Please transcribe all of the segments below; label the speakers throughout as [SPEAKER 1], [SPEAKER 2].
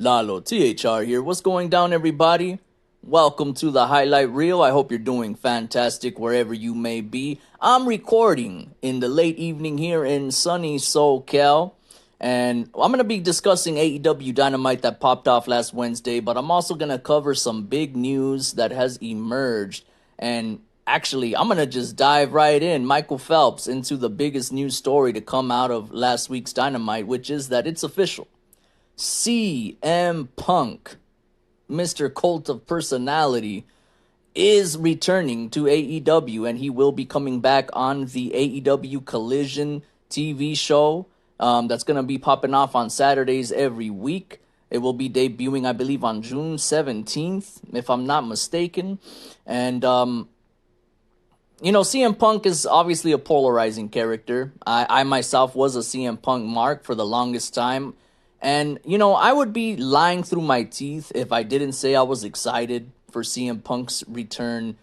[SPEAKER 1] Lalo, THR here. What's going down, everybody? Welcome to the highlight reel. I hope you're doing fantastic wherever you may be. I'm recording in the late evening here in sunny SoCal, and I'm going to be discussing AEW Dynamite that popped off last Wednesday, but I'm also going to cover some big news that has emerged. And actually, I'm going to just dive right in, Michael Phelps, into the biggest news story to come out of last week's Dynamite, which is that it's official. CM Punk, Mr. Cult of Personality, is returning to AEW, and he will be coming back on the AEW Collision TV show that's going to be popping off on Saturdays every week. It will be debuting, I believe, on June 17th, if I'm not mistaken. And, CM Punk is obviously a polarizing character. I myself was a CM Punk mark for the longest time. And, I would be lying through my teeth if I didn't say I was excited for CM Punk's return.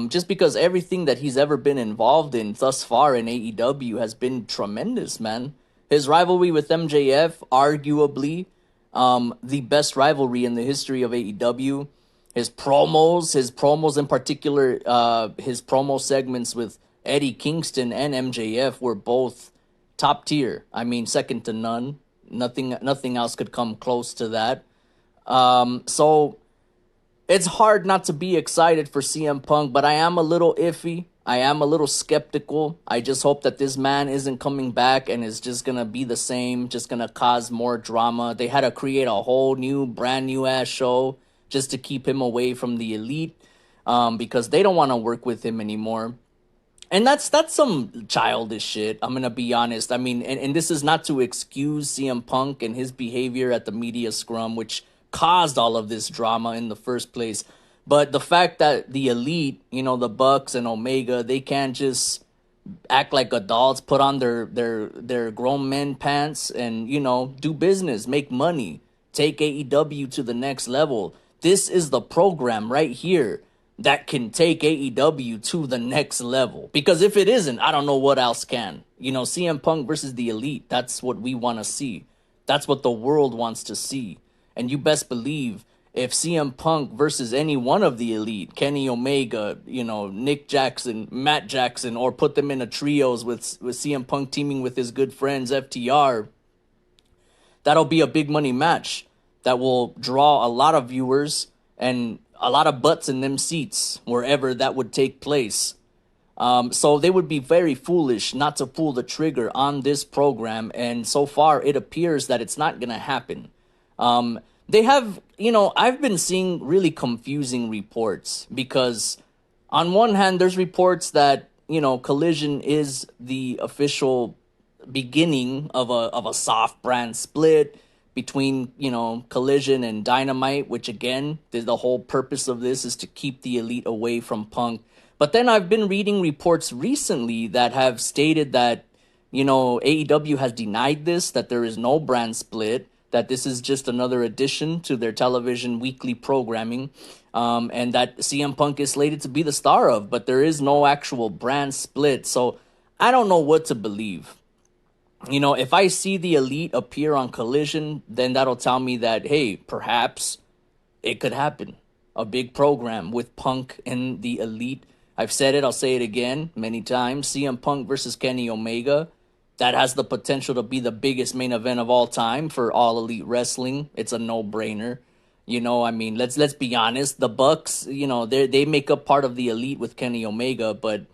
[SPEAKER 1] Just because everything that he's ever been involved in thus far in AEW has been tremendous, man. His rivalry with MJF, arguably the best rivalry in the history of AEW. His promos in particular, his promo segments with Eddie Kingston and MJF were both top tier. I mean, second to none. Nothing else could come close to that. So it's hard not to be excited for CM Punk, but I am a little iffy. I am a little skeptical. I just hope that this man isn't coming back and is just going to be the same, just going to cause more drama. They had to create a whole new, brand new ass show just to keep him away from the elite because they don't want to work with him anymore. And that's some childish shit. I'm going to be honest. I mean, and this is not to excuse CM Punk and his behavior at the media scrum, which caused all of this drama in the first place. But the fact that the elite, the Bucks and Omega, they can't just act like adults, put on their grown men pants and, do business, make money, take AEW to the next level. This is the program right here that can take AEW to the next level. Because if it isn't, I don't know what else can. CM Punk versus the Elite, that's what we want to see. That's what the world wants to see. And you best believe if CM Punk versus any one of the Elite, Kenny Omega, Nick Jackson, Matt Jackson, or put them in a trios with CM Punk teaming with his good friends FTR, that'll be a big money match that will draw a lot of viewers and a lot of butts in them seats wherever that would take place. So they would be very foolish not to pull the trigger on this program. And so far, it appears that it's not going to happen. They have, I've been seeing really confusing reports because on one hand, there's reports that, Collision is the official beginning of a soft brand split between, Collision and Dynamite, which again, the whole purpose of this is to keep the Elite away from Punk. But then I've been reading reports recently that have stated that, AEW has denied this, that there is no brand split, that this is just another addition to their television weekly programming, and that CM Punk is slated to be the star of, but there is no actual brand split. So I don't know what to believe. If I see the Elite appear on Collision, then that'll tell me that, hey, perhaps it could happen. A big program with Punk and the Elite. I've said it, I'll say it again many times. CM Punk versus Kenny Omega. That has the potential to be the biggest main event of all time for All Elite Wrestling. It's a no-brainer. Let's be honest. The Bucks, they make up part of the Elite with Kenny Omega, but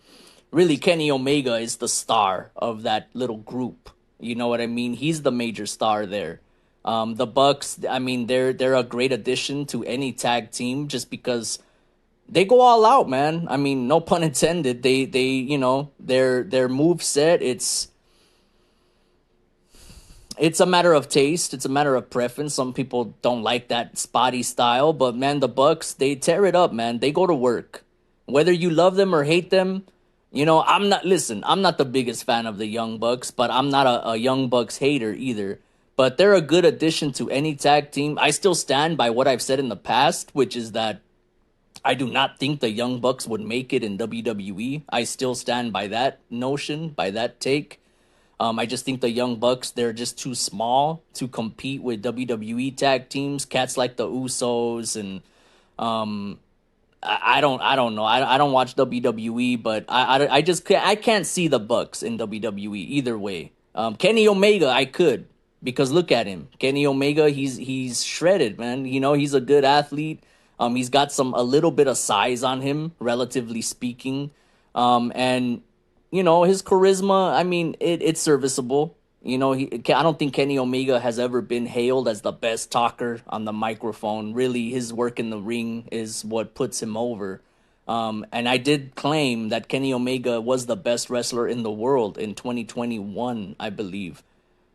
[SPEAKER 1] really Kenny Omega is the star of that little group. You know what I mean? He's the major star there. The Bucks, they're a great addition to any tag team just because they go all out, man. I mean, no pun intended. They their move set, it's a matter of taste. It's a matter of preference. Some people don't like that spotty style, but man, the Bucks, they tear it up, man. They go to work. Whether you love them or hate them, I'm not the biggest fan of the Young Bucks, but I'm not a Young Bucks hater either. But they're a good addition to any tag team. I still stand by what I've said in the past, which is that I do not think the Young Bucks would make it in WWE. I still stand by that notion, by that take. I just think the Young Bucks, they're just too small to compete with WWE tag teams. Cats like the Usos and I don't know. I don't watch WWE, but I just I can't see the Bucks in WWE either way. Kenny Omega, I could because look at him, Kenny Omega. He's shredded, man. You know, he's a good athlete. He's got a little bit of size on him, relatively speaking. And you know his charisma. I mean, it's serviceable. You know, I don't think Kenny Omega has ever been hailed as the best talker on the microphone. Really, his work in the ring is what puts him over. And I did claim that Kenny Omega was the best wrestler in the world in 2021, I believe.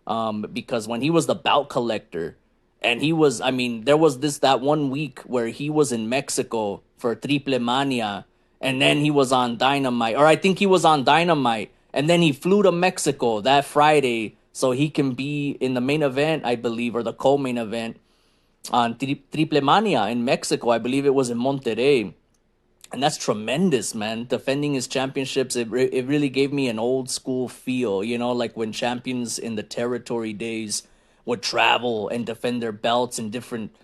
[SPEAKER 1] Because when he was the bout collector, and he was, I mean, there was that one week where he was in Mexico for Triple Mania, and then he was on Dynamite, or I think he was on Dynamite, and then he flew to Mexico that Friday so he can be in the main event, I believe, or the co-main event on Triple Mania in Mexico. I believe it was in Monterrey. And that's tremendous, man. Defending his championships, it really gave me an old school feel, you know, like when champions in the territory days would travel and defend their belts in different,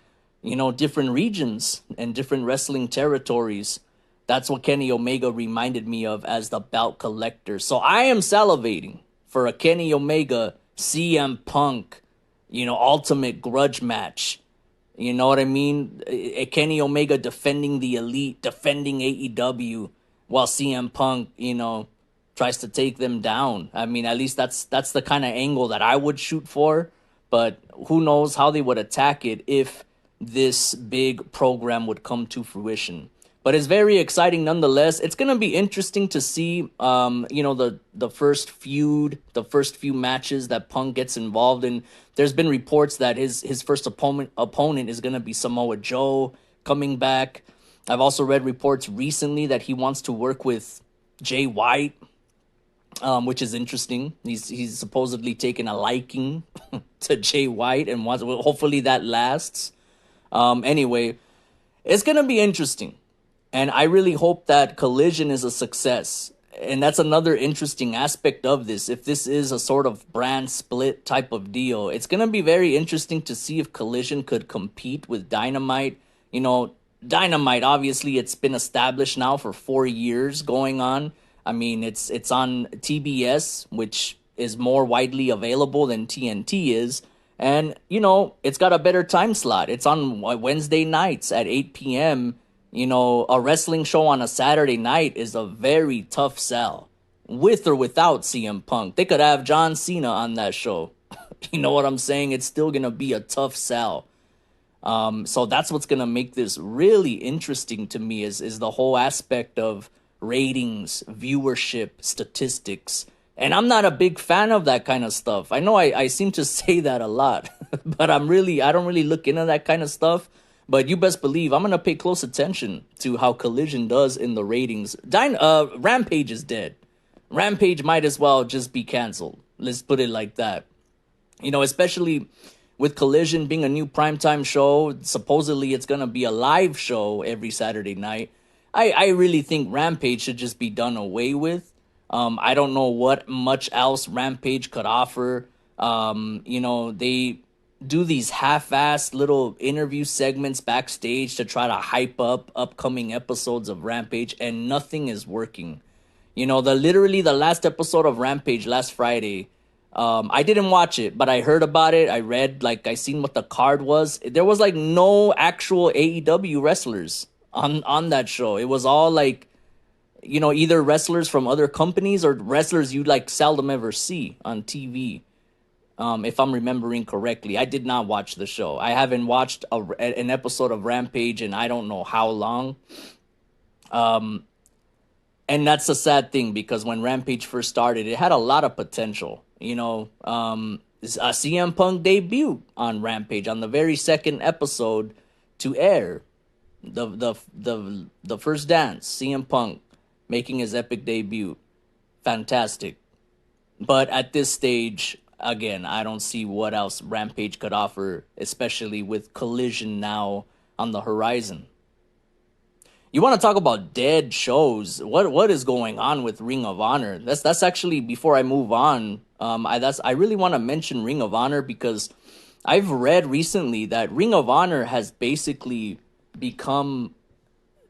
[SPEAKER 1] you know, different regions and different wrestling territories. That's what Kenny Omega reminded me of as the belt collector. So I am salivating for a Kenny Omega CM Punk, you know, ultimate grudge match. You know what I mean? Kenny Omega defending the Elite, defending AEW, while CM Punk, you know, tries to take them down. I mean, at least that's the kind of angle that I would shoot for. But who knows how they would attack it if this big program would come to fruition. But it's very exciting nonetheless. It's gonna be interesting to see, you know, the first few matches that Punk gets involved in. There's been reports that his first opponent is gonna be Samoa Joe coming back. I've also read reports recently that he wants to work with Jay White, which is interesting. He's supposedly taken a liking to Jay White and wants. Hopefully that lasts. Anyway, it's gonna be interesting. And I really hope that Collision is a success. And that's another interesting aspect of this. If this is a sort of brand split type of deal, it's going to be very interesting to see if Collision could compete with Dynamite. You know, Dynamite, obviously, it's been established now for 4 years going on. I mean, it's on TBS, which is more widely available than TNT is. And, you know, it's got a better time slot. It's on Wednesday nights at 8 p.m., you know, a wrestling show on a Saturday night is a very tough sell, with or without CM Punk. They could have John Cena on that show. You know what I'm saying? It's still going to be a tough sell. So that's what's going to make this really interesting to me is the whole aspect of ratings, viewership, statistics. And I'm not a big fan of that kind of stuff. I know I seem to say that a lot, but I don't really look into that kind of stuff. But you best believe I'm going to pay close attention to how Collision does in the ratings. Rampage is dead. Rampage might as well just be canceled. Let's put it like that. You know, especially with Collision being a new primetime show. Supposedly it's going to be a live show every Saturday night. I really think Rampage should just be done away with. I don't know what much else Rampage could offer. You know, they do these half-assed little interview segments backstage to try to hype up upcoming episodes of Rampage, and nothing is working. You know, literally the last episode of Rampage last Friday, I didn't watch it, but I heard about it. I read, I seen what the card was. There was no actual AEW wrestlers on that show. It was all you know, either wrestlers from other companies or wrestlers you seldom ever see on TV. If I'm remembering correctly. I did not watch the show. I haven't watched an episode of Rampage in I don't know how long. And that's a sad thing because when Rampage first started, it had a lot of potential. You know, CM Punk debuted on Rampage on the very second episode to air. The first dance, CM Punk making his epic debut. Fantastic. But at this stage, again, I don't see what else Rampage could offer, especially with Collision now on the horizon. You want to talk about dead shows? What is going on with Ring of Honor? That's actually, before I move on. I really want to mention Ring of Honor because I've read recently that Ring of Honor has basically become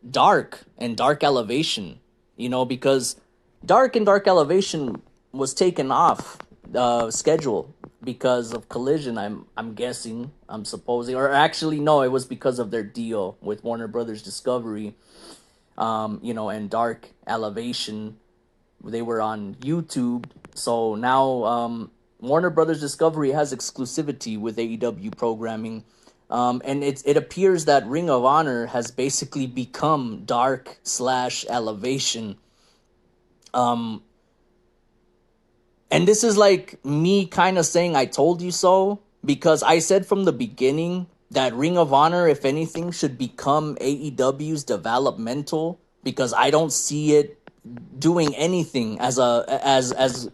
[SPEAKER 1] Dark and Dark Elevation. Because Dark and Dark Elevation was taken off schedule because of Collision. I'm guessing. I'm supposing, or actually no, it was because of their deal with Warner Brothers Discovery. And Dark Elevation, they were on YouTube. So now Warner Brothers Discovery has exclusivity with AEW programming. And it appears that Ring of Honor has basically become Dark/Elevation. And this is like me kind of saying I told you so, because I said from the beginning that Ring of Honor, if anything, should become AEW's developmental, because I don't see it doing anything as a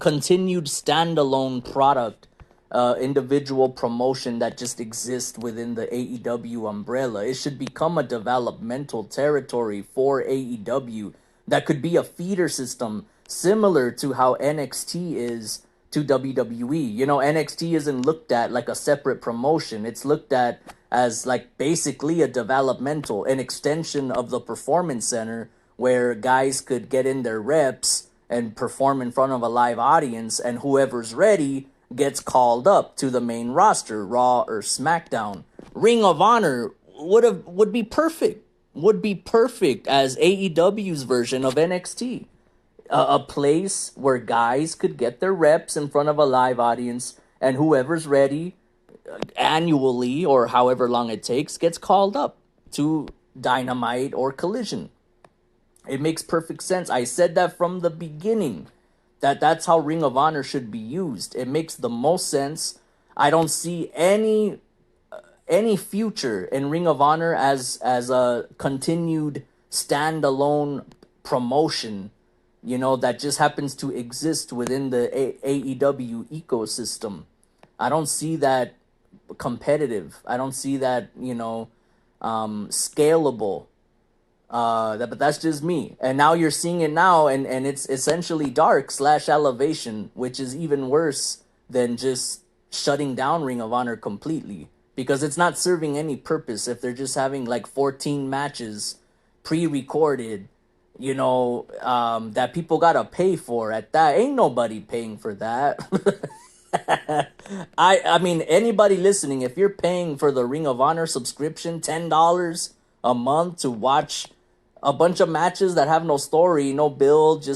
[SPEAKER 1] continued standalone product, individual promotion that just exists within the AEW umbrella. It should become a developmental territory for AEW that could be a feeder system similar to how NXT is to WWE. NXT isn't looked at like a separate promotion. It's looked at as like basically a developmental, an extension of the Performance Center, where guys could get in their reps and perform in front of a live audience, and whoever's ready gets called up to the main roster, Raw or SmackDown. Ring of Honor would be perfect. Would be perfect as AEW's version of NXT. A place where guys could get their reps in front of a live audience, and whoever's ready annually or however long it takes gets called up to Dynamite or Collision. It makes perfect sense. I said that from the beginning, that's how Ring of Honor should be used. It makes the most sense. I don't see any future in Ring of Honor as a continued standalone promotion, that just happens to exist within the AEW ecosystem. I don't see that competitive. I don't see that, scalable. But that's just me. And now you're seeing it now, and it's essentially Dark/Elevation, which is even worse than just shutting down Ring of Honor completely, because it's not serving any purpose if they're just having like 14 matches pre-recorded, that people gotta pay for. At that, ain't nobody paying for that. I mean, anybody listening, if you're paying for the Ring of Honor subscription, $10 a month to watch a bunch of matches that have no story, no build,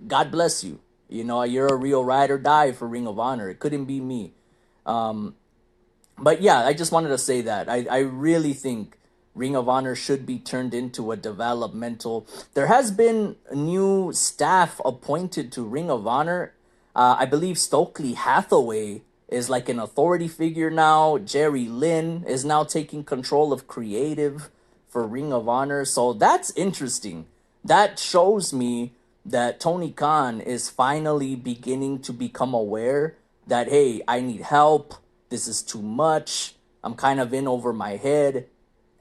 [SPEAKER 1] God bless you. You're a real ride or die for Ring of Honor. It couldn't be me. But yeah, I just wanted to say that. I really think Ring of Honor should be turned into a developmental. There has been new staff appointed to Ring of Honor. I believe Stokely Hathaway is like an authority figure now. Jerry Lynn is now taking control of creative for Ring of Honor. So that's interesting. That shows me that Tony Khan is finally beginning to become aware that, hey, I need help. This is too much. I'm kind of in over my head.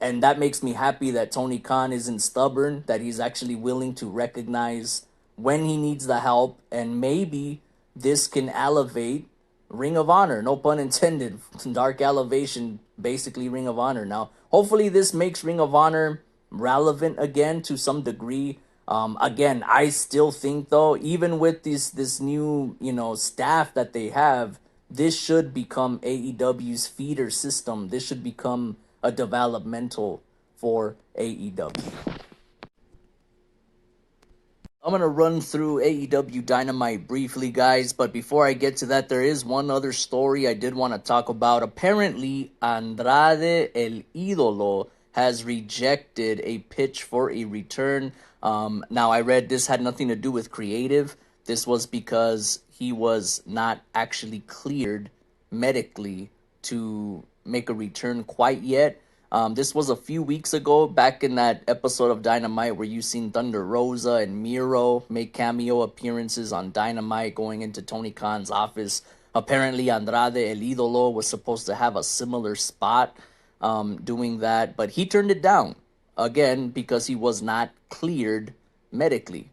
[SPEAKER 1] And that makes me happy that Tony Khan isn't stubborn, that he's actually willing to recognize when he needs the help. And maybe this can elevate Ring of Honor. No pun intended. Dark Elevation, basically Ring of Honor. Now, hopefully this makes Ring of Honor relevant again to some degree. Again, I still think, though, even with this new, staff that they have, this should become AEW's feeder system. This should become a developmental for AEW. I'm going to run through AEW Dynamite briefly, guys, but before I get to that, there is one other story I did want to talk about. Apparently, Andrade El Idolo has rejected a pitch for a return. Now, I read this had nothing to do with creative. This was because he was not actually cleared medically to make a return quite yet. This was a few weeks ago, back in that episode of Dynamite where you seen Thunder Rosa and Miro make cameo appearances on Dynamite going into Tony Khan's office. Apparently, Andrade El Idolo was supposed to have a similar spot doing that, but he turned it down. again, because he was not cleared medically.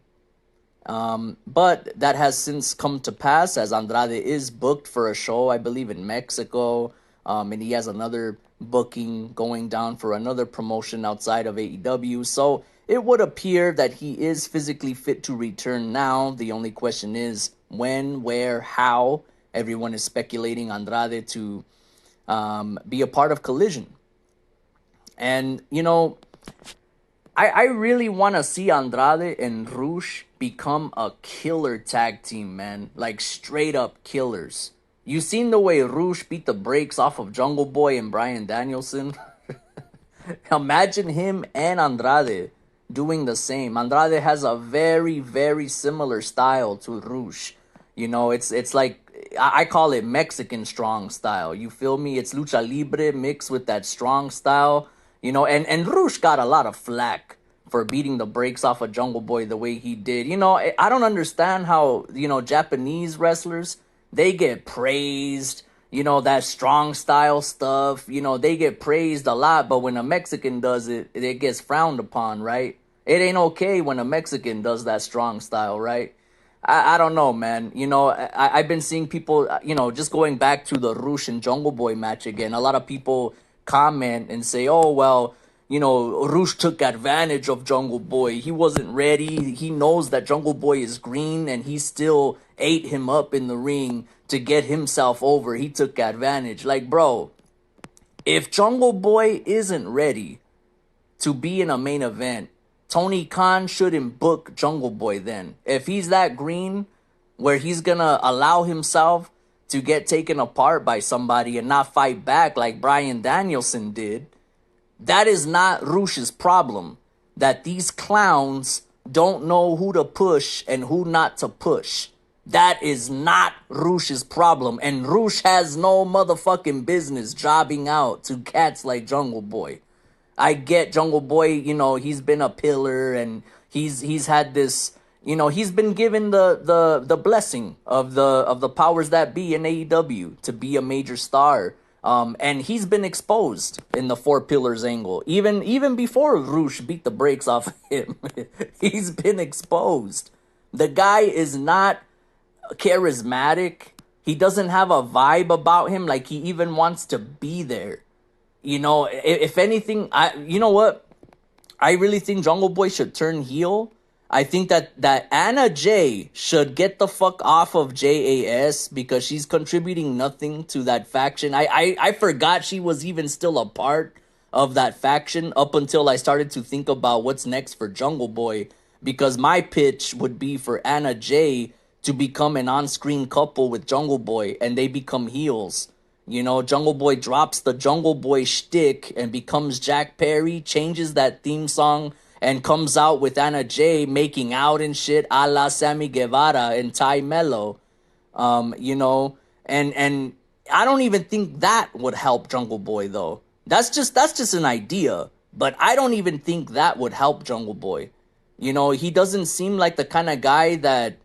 [SPEAKER 1] But that has since come to pass as Andrade is booked for a show, I believe, in Mexico. And he has another booking going down for another promotion outside of AEW. So it would appear that he is physically fit to return now. The only question is when, where, how. Everyone is speculating Andrade to be a part of Collision. And, I really want to see Andrade and Rush become a killer tag team, man. Like, straight up killers. You seen the way Rush beat the brakes off of Jungle Boy and Bryan Danielson? Imagine him and Andrade doing the same. Andrade has a very, very similar style to Rush. It's like, I call it Mexican strong style. You feel me? It's lucha libre mixed with that strong style. And Rush got a lot of flack for beating the brakes off of Jungle Boy the way he did. I don't understand how, Japanese wrestlers, they get praised, that strong style stuff, they get praised a lot, but when a Mexican does it, it gets frowned upon, right? It ain't okay when a Mexican does that strong style, right? I don't know, man. I've been seeing people, just going back to the Rush and Jungle Boy match again. A lot of people comment and say, oh, well, Rush took advantage of Jungle Boy. He wasn't ready. He knows that Jungle Boy is green and he still ate him up in the ring to get himself over. He took advantage. Like, bro, if Jungle Boy isn't ready to be in a main event, Tony Khan shouldn't book Jungle Boy then. If he's that green where he's gonna allow himself to get taken apart by somebody and not fight back like Bryan Danielson did, that is not Rush's problem. That these clowns don't know who to push and who not to push. That is not Rush's problem. And Rush has no motherfucking business jobbing out to cats like Jungle Boy. I get Jungle Boy, he's been a pillar and he's had this, he's been given the blessing of the powers that be in AEW to be a major star. And he's been exposed in the Four Pillars angle. Even before Rush beat the brakes off him, he's been exposed. The guy is not charismatic. He doesn't have a vibe about him like he even wants to be there. If anything, you know what? I really think Jungle Boy should turn heel. I think that Anna Jay should get the fuck off of JAS because she's contributing nothing to that faction. I forgot she was even still a part of that faction up until I started to think about what's next for Jungle Boy, because my pitch would be for Anna Jay to become an on-screen couple with Jungle Boy and they become heels. Jungle Boy drops the Jungle Boy shtick and becomes Jack Perry, changes that theme song, and comes out with Anna Jay making out and shit a la Sammy Guevara and Ty Mello. And I don't even think that would help Jungle Boy, though. That's just an idea, but I don't even think that would help Jungle Boy. He doesn't seem like the kind of guy that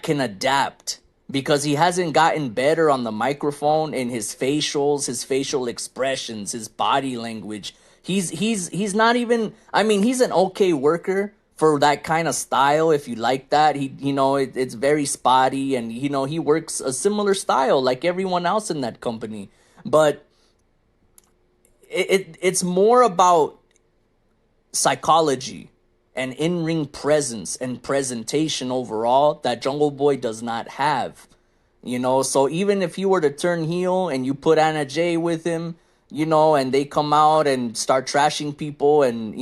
[SPEAKER 1] can adapt, because he hasn't gotten better on the microphone in his facials, his facial expressions, his body language. He's not even, he's an okay worker for that kind of style if you like that. It's very spotty and he works a similar style like everyone else in that company. But it's more about psychology and in-ring presence and presentation overall that Jungle Boy does not have. So even if you were to turn heel and you put Anna Jay with him, and they come out and start trashing people and,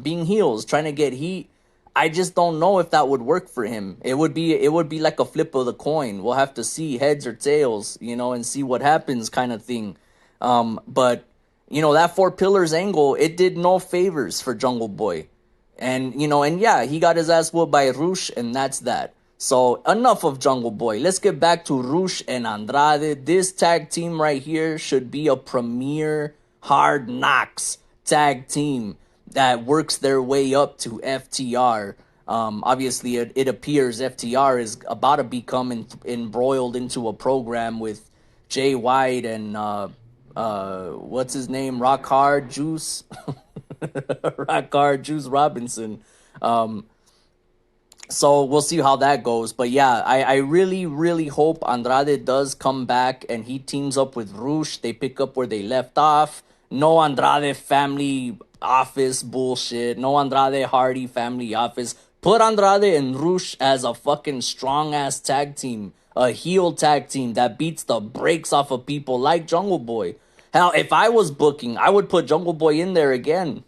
[SPEAKER 1] being heels, trying to get heat, I just don't know if that would work for him. It would be like a flip of the coin. We'll have to see heads or tails, and see what happens kind of thing. But, that Four Pillars angle, it did no favors for Jungle Boy. And, he got his ass whooped by Rush, and that's that. So, enough of Jungle Boy. Let's get back to Rush and Andrade. This tag team right here should be a premier Hard Knocks tag team that works their way up to FTR. Obviously, it appears FTR is about to become embroiled into a program with Jay White and, what's his name? Rock Hard Juice. Rock hard, Juice Robinson. Um, so we'll see how that goes. But yeah, I really, really hope Andrade does come back and he teams up with Rush. They pick up where they left off. No Andrade family office bullshit. No Andrade Hardy family office. Put Andrade and Rush as a fucking strong ass tag team. A heel tag team that beats the brakes off of people like Jungle Boy. Hell, if I was booking, I would put Jungle Boy in there again.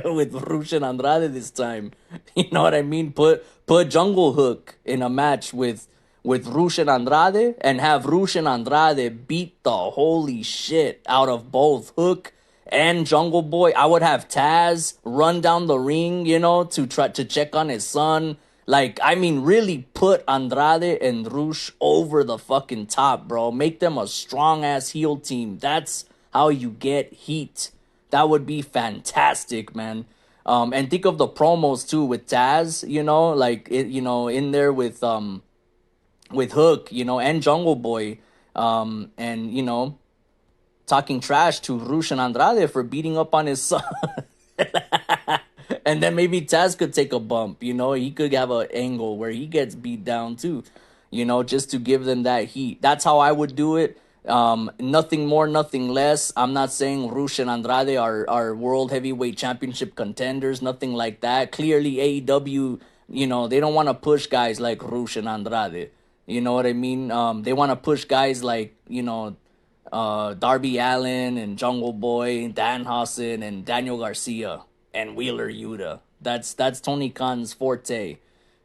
[SPEAKER 1] With Rush and Andrade this time. You know what I mean? Put Jungle Hook in a match with Rush and Andrade and have Rush and Andrade beat the holy shit out of both Hook and Jungle Boy. I would have Taz run down the ring, to try to check on his son. Like, I mean, really put Andrade and Rush over the fucking top, bro. Make them a strong ass heel team. That's how you get heat. That would be fantastic, man. And think of the promos too with Taz, like it, in there with Hook, and Jungle Boy, and talking trash to Rush and Andrade for beating up on his son. And then maybe Taz could take a bump, he could have an angle where he gets beat down too, just to give them that heat. That's how I would do it. Nothing more, nothing less. I'm not saying Rush and Andrade are world heavyweight championship contenders, nothing like that. Clearly AEW, they don't want to push guys like Rush and Andrade. You know what I mean? They want to push guys like, Darby Allin and Jungle Boy, and Danhausen and Daniel Garcia and Wheeler Yuta. That's Tony Khan's forte.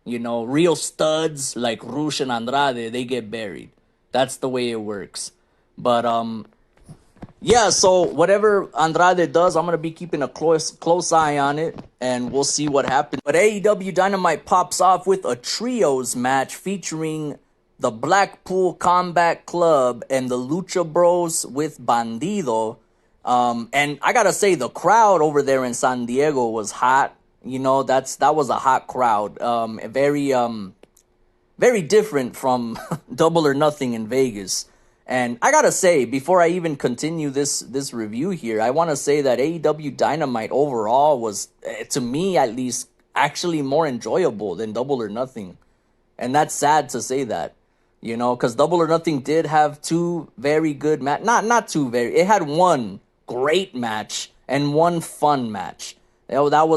[SPEAKER 1] Real studs like Rush and Andrade, they get buried. That's the way it works. But yeah, so whatever Andrade does, I'm going to be keeping a close eye on it, and we'll see what happens. But AEW Dynamite pops off with a trios match featuring the Blackpool Combat Club and the Lucha Bros with Bandido. And I got to say, the crowd over there in San Diego was hot. That was a hot crowd. Very different from Double or Nothing in Vegas. And I gotta say, before I even continue this review here, I want to say that AEW Dynamite overall was, to me at least, actually more enjoyable than Double or Nothing. And that's sad to say that, because Double or Nothing did have two very good not two very, it had one great match and one fun match. That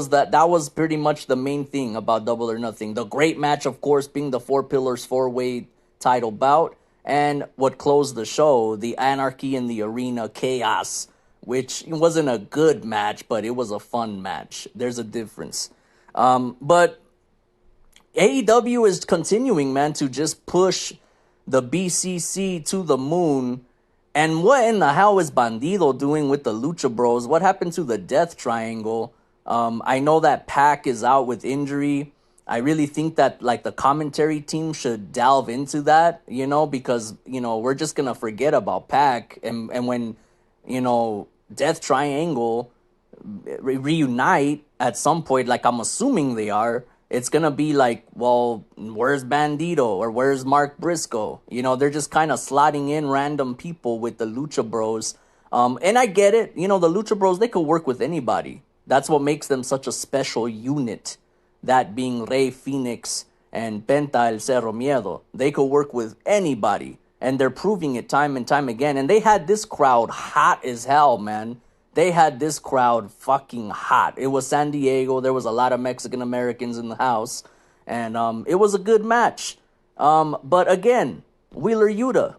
[SPEAKER 1] was pretty much the main thing about Double or Nothing. The great match, of course, being the Four Pillars 4-way title bout. And what closed the show, the Anarchy in the Arena Chaos, which wasn't a good match, but it was a fun match. There's a difference. But AEW is continuing, man, to just push the BCC to the moon. And what in the hell is Bandido doing with the Lucha Bros? What happened to the Death Triangle? I know that Pac is out with injury. I really think that like the commentary team should delve into that, because, we're just going to forget about Pac. And when, Death Triangle reunite at some point, like I'm assuming they are, it's going to be like, well, where's Bandito or where's Mark Briscoe? They're just kind of slotting in random people with the Lucha Bros. And I get it. The Lucha Bros, they could work with anybody. That's what makes them such a special unit. That being Rey Fénix and Penta El Cerro Miedo. They could work with anybody. And they're proving it time and time again. And they had this crowd hot as hell, man. They had this crowd fucking hot. It was San Diego. There was a lot of Mexican Americans in the house. And it was a good match. But again, Wheeler Yuta.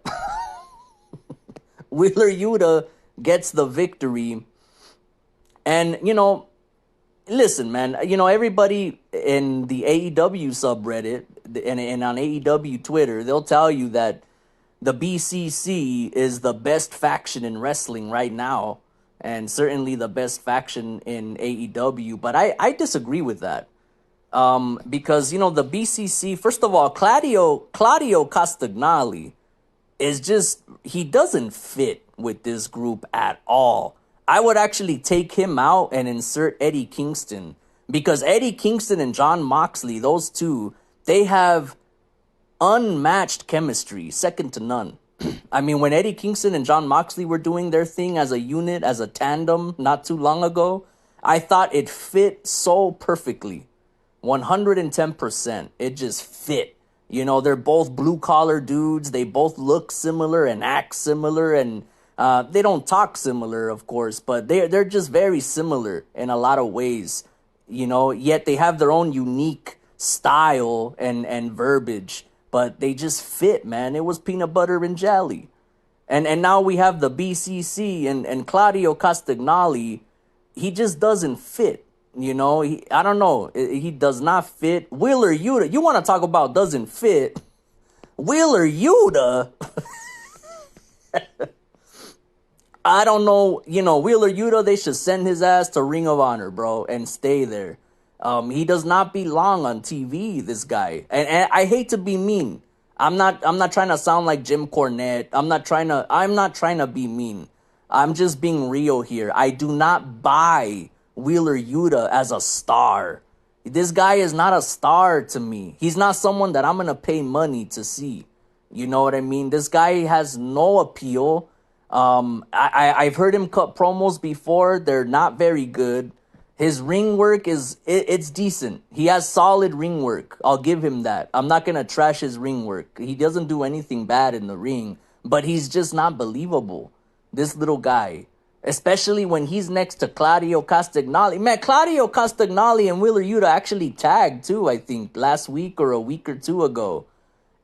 [SPEAKER 1] Wheeler Yuta gets the victory. And, listen, man, everybody in the AEW subreddit and on AEW Twitter, they'll tell you that the BCC is the best faction in wrestling right now, and certainly the best faction in AEW. But I disagree with that. Because, the BCC, first of all, Claudio Castagnoli is just, he doesn't fit with this group at all. I would actually take him out and insert Eddie Kingston, because Eddie Kingston and Jon Moxley, those two, they have unmatched chemistry, second to none. I mean, when Eddie Kingston and Jon Moxley were doing their thing as a unit, as a tandem, not too long ago, I thought it fit so perfectly. 110%. It just fit. You know, they're both blue collar dudes. They both look similar and act similar, and they don't talk similar, of course, but they're just very similar in a lot of ways. You know, yet they have their own unique style and verbiage, but they just fit, man. It was peanut butter and jelly. And now we have the BCC and Claudio Castagnoli. He just doesn't fit. You know, I don't know. He does not fit. Wheeler Yuta, you want to talk about doesn't fit? Wheeler Yuta, I don't know. You know, Wheeler Yuta, they should send his ass to Ring of Honor, bro, and stay there. He does not belong on TV, this guy. And I hate to be mean. I'm not trying to sound like Jim Cornette. I'm not trying to be mean. I'm just being real here. I do not buy Wheeler Yuta as a star. This guy is not a star to me. He's not someone that I'm going to pay money to see. You know what I mean? This guy has no appeal. I've heard him cut promos before. They're not very good. His ring work it's decent. He has solid ring work. I'll give him that. I'm not going to trash his ring work. He doesn't do anything bad in the ring, but he's just not believable. This little guy, especially when he's next to Claudio Castagnoli. Man, Claudio Castagnoli and Wheeler Yuta actually tagged too, I think, last week or a week or two ago.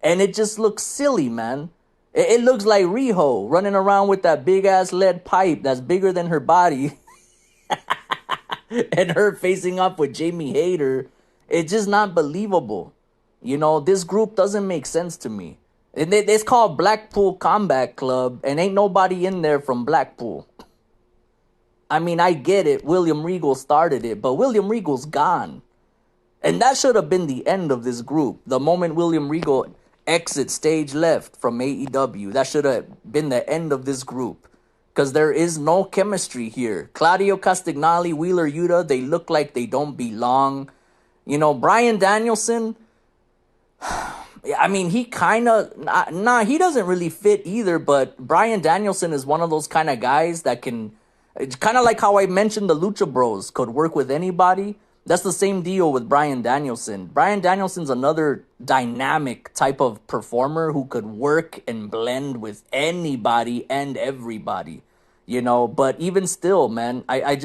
[SPEAKER 1] And it just looks silly, man. It looks like Riho running around with that big-ass lead pipe that's bigger than her body. And her facing up with Jamie Hayter. It's just not believable. You know, this group doesn't make sense to me. It's called Blackpool Combat Club, and ain't nobody in there from Blackpool. I mean, I get it. William Regal started it, but William Regal's gone. And that should have been the end of this group. The moment William Regal exits stage left from AEW, that should have been the end of this group. Because there is no chemistry here. Claudio Castagnoli, Wheeler Yuta, they look like they don't belong. You know, Bryan Danielson, I mean, he kind of, he doesn't really fit either, but Bryan Danielson is one of those kind of guys that can, it's kind of like how I mentioned the Lucha Bros could work with anybody. That's the same deal with Bryan Danielson. Bryan Danielson's another dynamic type of performer who could work and blend with anybody and everybody, you know. But even still, man, I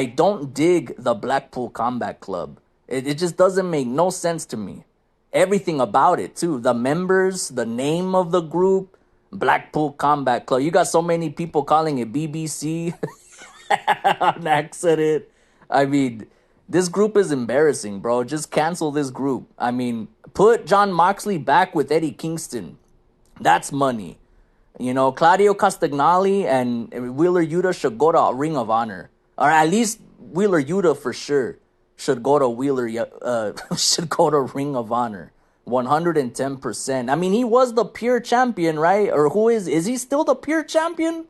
[SPEAKER 1] don't dig the Blackpool Combat Club. It just doesn't make no sense to me. Everything about it, too. The members, the name of the group, Blackpool Combat Club. You got so many people calling it BBC on accident. I mean, this group is embarrassing, bro. Just cancel this group. I mean, put Jon Moxley back with Eddie Kingston. That's money. You know, Claudio Castagnoli and Wheeler Yuta should go to Ring of Honor. Or at least Wheeler Yuta for sure should go to should go to Ring of Honor. 110%. I mean, he was the pure champion, right? Or is he still the pure champion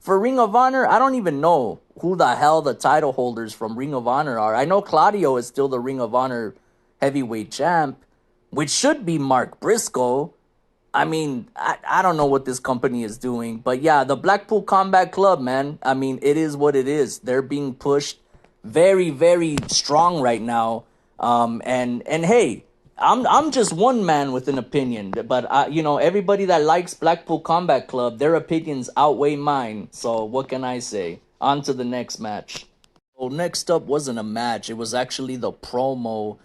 [SPEAKER 1] for Ring of Honor? I don't even know who the hell the title holders from Ring of Honor are. I know Claudio is still the Ring of Honor heavyweight champ, which should be Mark Briscoe. I mean, I don't know what this company is doing. But yeah, the Blackpool Combat Club, man. I mean, it is what it is. They're being pushed very, very strong right now. And hey, I'm just one man with an opinion, but you know, everybody that likes Blackpool Combat Club, their opinions outweigh mine. So what can I say? On to the next match. Well, next up wasn't a match. It was actually the promo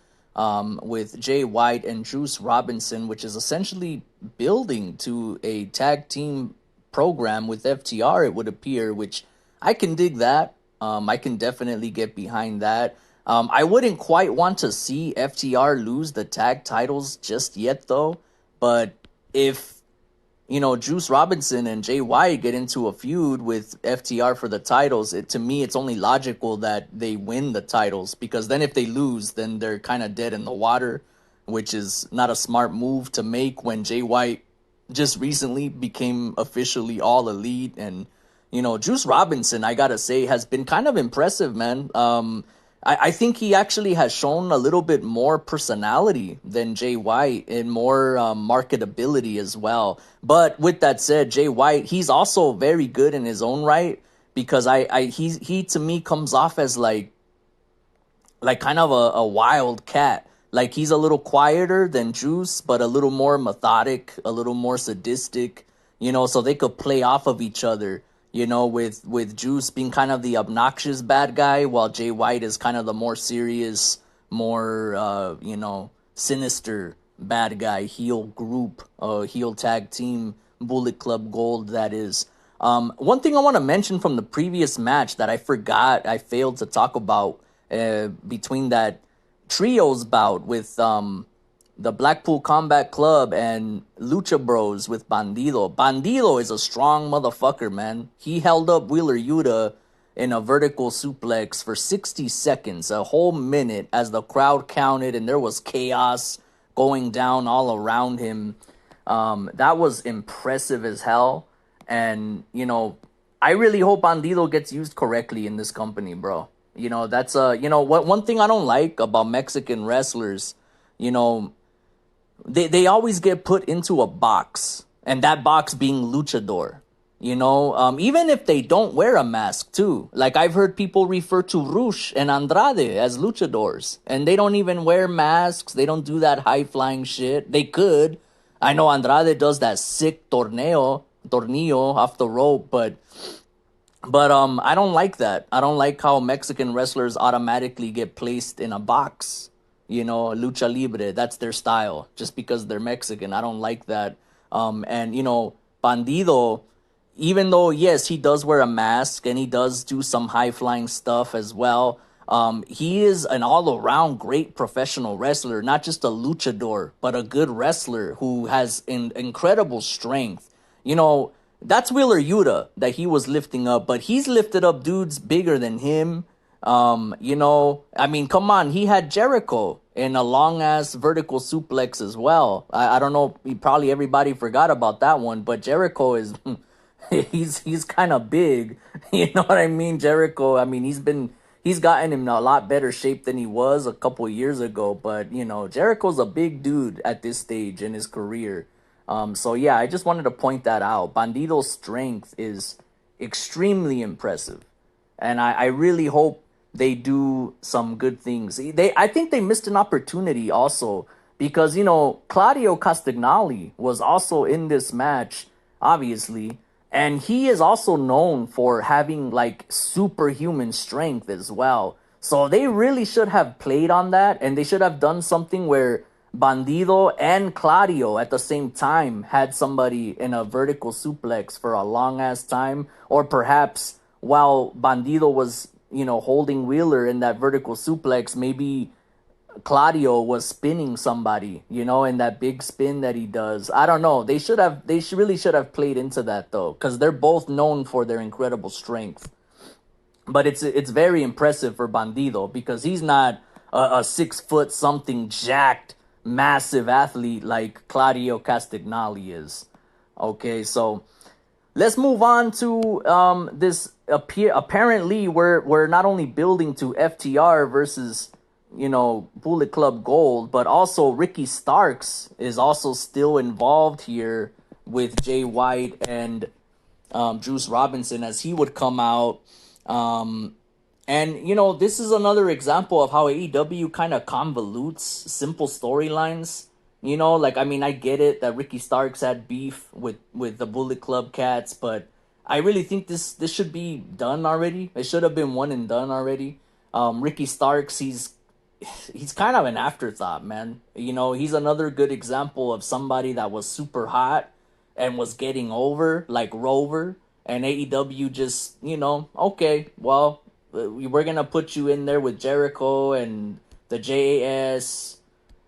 [SPEAKER 1] with Jay White and Juice Robinson, which is essentially building to a tag team program with FTR, it would appear, which I can dig that. I can definitely get behind that. I wouldn't quite want to see FTR lose the tag titles just yet, though. But if, you know, Juice Robinson and Jay White get into a feud with FTR for the titles, to me, it's only logical that they win the titles. Because then if they lose, then they're kind of dead in the water, which is not a smart move to make when Jay White just recently became officially All Elite. And, you know, Juice Robinson, I gotta say, has been kind of impressive, man. I think he actually has shown a little bit more personality than Jay White and more marketability as well. But with that said, Jay White, he's also very good in his own right, because he to me comes off as like like kind of a wild cat. Like he's a little quieter than Juice, but a little more methodic, a little more sadistic, so they could play off of each other, with Juice being kind of the obnoxious bad guy, while Jay White is kind of the more serious, more, sinister bad guy, heel group, heel tag team, Bullet Club Gold, that is. One thing I want to mention from the previous match that I failed to talk about between that trios bout with the Blackpool Combat Club and Lucha Bros with Bandido. Bandido is a strong motherfucker, man. He held up Wheeler Yuta in a vertical suplex for 60 seconds, a whole minute, as the crowd counted and there was chaos going down all around him. That was impressive as hell. And, I really hope Bandido gets used correctly in this company, bro. That's what one thing I don't like about Mexican wrestlers, they always get put into a box, and that box being luchador. Even if they don't wear a mask too. Like I've heard people refer to Rush and Andrade as luchadors, and they don't even wear masks. They don't do that high flying shit. They could. I know Andrade does that sick tornillo off the rope, but I don't like that. I don't like how Mexican wrestlers automatically get placed in a box. Lucha libre, that's their style. Just because they're Mexican, I don't like that. And Bandido, even though yes, he does wear a mask and he does do some high flying stuff as well. He is an all around great professional wrestler, not just a luchador, but a good wrestler who has incredible strength. That's Wheeler Yuta that he was lifting up, but he's lifted up dudes bigger than him. Come on, he had Jericho in a long ass vertical suplex as well. I don't know, probably everybody forgot about that one, but Jericho is he's kind of big. You know what I mean? Jericho, he's gotten in a lot better shape than he was a couple years ago, but Jericho's a big dude at this stage in his career. So yeah, I just wanted to point that out. Bandido's strength is extremely impressive. And I really hope they do some good things. I think they missed an opportunity also because, Claudio Castagnoli was also in this match, obviously. And he is also known for having like superhuman strength as well. So they really should have played on that, and they should have done something where Bandido and Claudio at the same time had somebody in a vertical suplex for a long ass time, or perhaps while Bandido was, holding Wheeler in that vertical suplex, maybe Claudio was spinning somebody, in that big spin that he does. I don't know. They really should have played into that though, because they're both known for their incredible strength. But it's very impressive for Bandido because he's not a 6 foot something jacked massive athlete like Claudio Castagnoli is. Okay, so let's move on to this. Apparently, we're not only building to FTR versus Bullet Club Gold, but also Ricky Starks is also still involved here with Jay White and Juice Robinson as he would come out. And, this is another example of how AEW kind of convolutes simple storylines. I get it that Ricky Starks had beef with the Bullet Club cats, but I really think this should be done already. It should have been one and done already. Ricky Starks, he's kind of an afterthought, man. He's another good example of somebody that was super hot and was getting over, like Rover. And AEW just, okay, well, we're going to put you in there with Jericho and the JAS.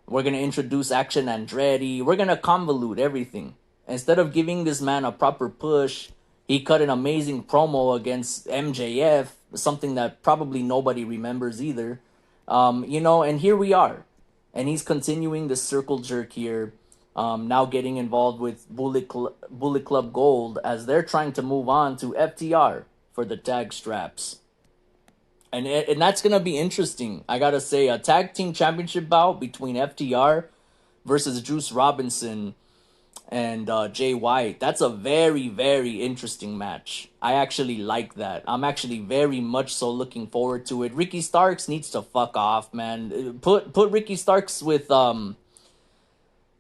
[SPEAKER 1] We're going to introduce Action Andretti. We're going to convolute everything. Instead of giving this man a proper push, he cut an amazing promo against MJF, something that probably nobody remembers either. And here we are. And he's continuing the circle jerk here, now getting involved with Bullet Club Gold as they're trying to move on to FTR for the tag straps. And that's going to be interesting. I got to say, a tag team championship bout between FTR versus Juice Robinson. and Jay White. That's a very, very interesting match. I actually like that. I'm actually very much so looking forward to it. Ricky Starks needs to fuck off, man. Put Ricky Starks with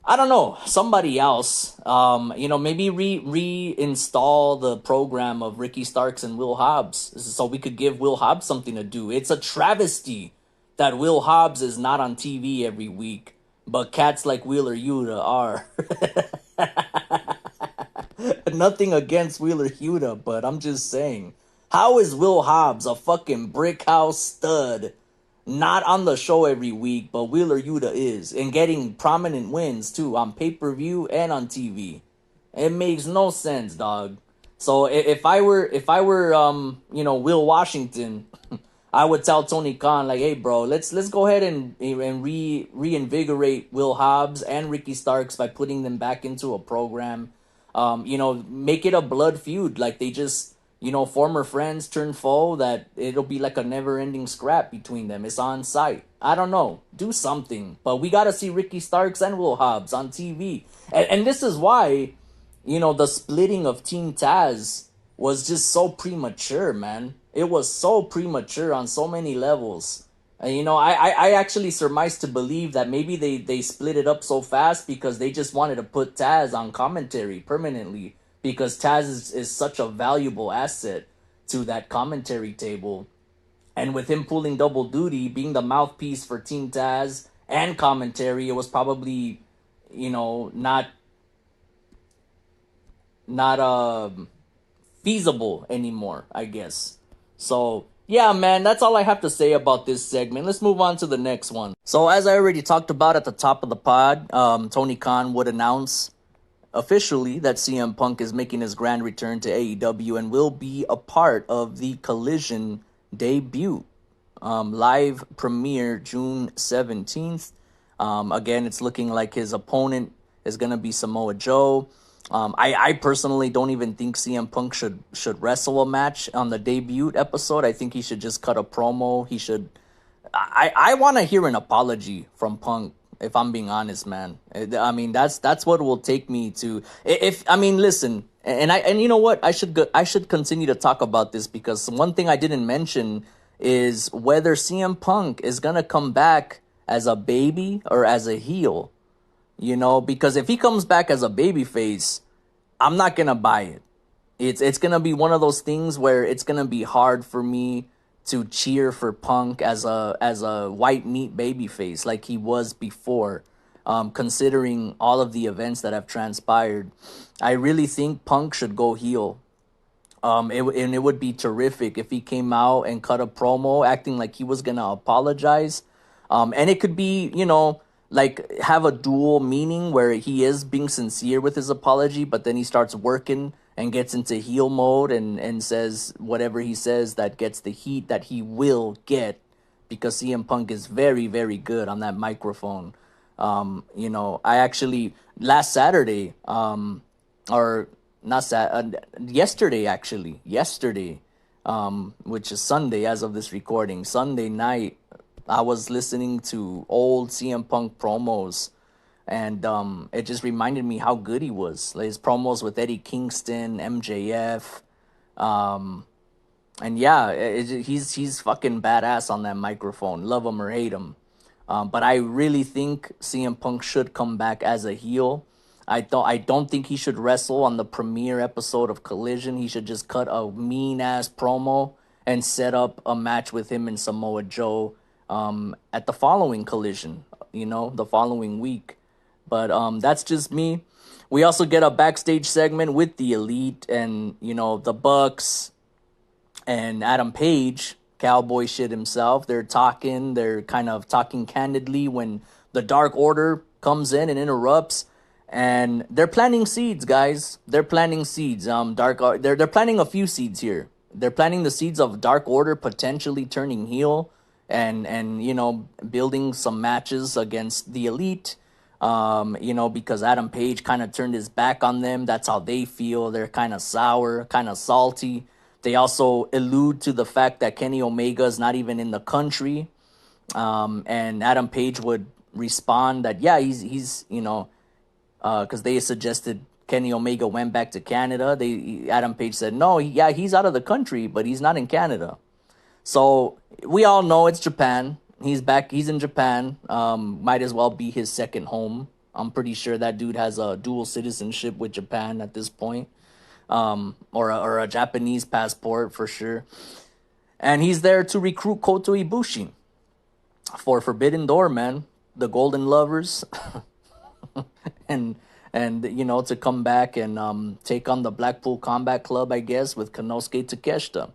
[SPEAKER 1] I don't know, somebody else. Maybe reinstall the program of Ricky Starks and Will Hobbs so we could give Will Hobbs something to do. It's a travesty that Will Hobbs is not on TV every week, but cats like Wheeler Yuta are. Nothing against Wheeler Yuta, but I'm just saying. How is Will Hobbs, a fucking brick house stud, not on the show every week, but Wheeler Yuta is, and getting prominent wins too on pay-per-view and on TV? It makes no sense, dog. So if I were Will Washington, I would tell Tony Khan like, hey bro, let's go ahead and reinvigorate Will Hobbs and Ricky Starks by putting them back into a program. Make it a blood feud, like they just former friends turn foe, that it'll be like a never ending scrap between them. It's on site. I don't know. Do something. But we gotta see Ricky Starks and Will Hobbs on TV. And this is why, the splitting of Team Taz was just so premature, man. It was so premature on so many levels. I actually surmised to believe that maybe they split it up so fast because they just wanted to put Taz on commentary permanently, because Taz is such a valuable asset to that commentary table. And with him pulling double duty, being the mouthpiece for Team Taz and commentary, it was probably, not feasible anymore, I guess. So, yeah, man, that's all I have to say about this segment. Let's move on to the next one. So, as I already talked about at the top of the pod, Tony Khan would announce officially that CM Punk is making his grand return to AEW and will be a part of the Collision debut. Live premiere June 17th. Again, it's looking like his opponent is going to be Samoa Joe. I personally don't even think CM Punk should wrestle a match on the debut episode. I think he should just cut a promo. He should. I want to hear an apology from Punk, if I'm being honest, man. I mean, that's what will take me to. Listen, and you know what? I should continue to talk about this, because one thing I didn't mention is whether CM Punk is gonna come back as a baby or as a heel. Because if he comes back as a babyface, I'm not gonna buy it. It's gonna be one of those things where it's gonna be hard for me to cheer for Punk as a white meat babyface like he was before. Considering all of the events that have transpired, I really think Punk should go heel. It would be terrific if he came out and cut a promo acting like he was gonna apologize. And it could be, like have a dual meaning where he is being sincere with his apology, but then he starts working and gets into heel mode and says whatever he says that gets the heat that he will get, because CM Punk is very, very good on that microphone. I actually last Saturday, or not yesterday, which is Sunday as of this recording, Sunday night, I was listening to old CM Punk promos, and it just reminded me how good he was. Like his promos with Eddie Kingston, MJF, and yeah, he's fucking badass on that microphone. Love him or hate him, but I really think CM Punk should come back as a heel. I don't think he should wrestle on the premiere episode of Collision. He should just cut a mean ass promo and set up a match with him and Samoa Joe at the following Collision, the following week. But that's just me. We also get a backstage segment with the Elite and, the Bucks and Adam Page, cowboy shit himself. They're kind of talking candidly when the Dark Order comes in and interrupts. And they're planting seeds, guys. They're planting seeds. They're planting a few seeds here. They're planting the seeds of Dark Order potentially turning heel and building some matches against the Elite. Because Adam Page kind of turned his back on them. That's how they feel. They're kind of sour, kind of salty. They also allude to the fact that Kenny Omega is not even in the country. And Adam Page would respond that, yeah, he's because they suggested Kenny Omega went back to Canada. Adam Page said no, yeah, he's out of the country, but he's not in Canada. So we all know it's Japan. He's back. He's in Japan. Might as well be his second home. I'm pretty sure that dude has a dual citizenship with Japan at this point, or a Japanese passport for sure. And he's there to recruit Kota Ibushi for Forbidden Door, man. The Golden Lovers, and to come back and take on the Blackpool Combat Club, I guess, with Konosuke Takeshita.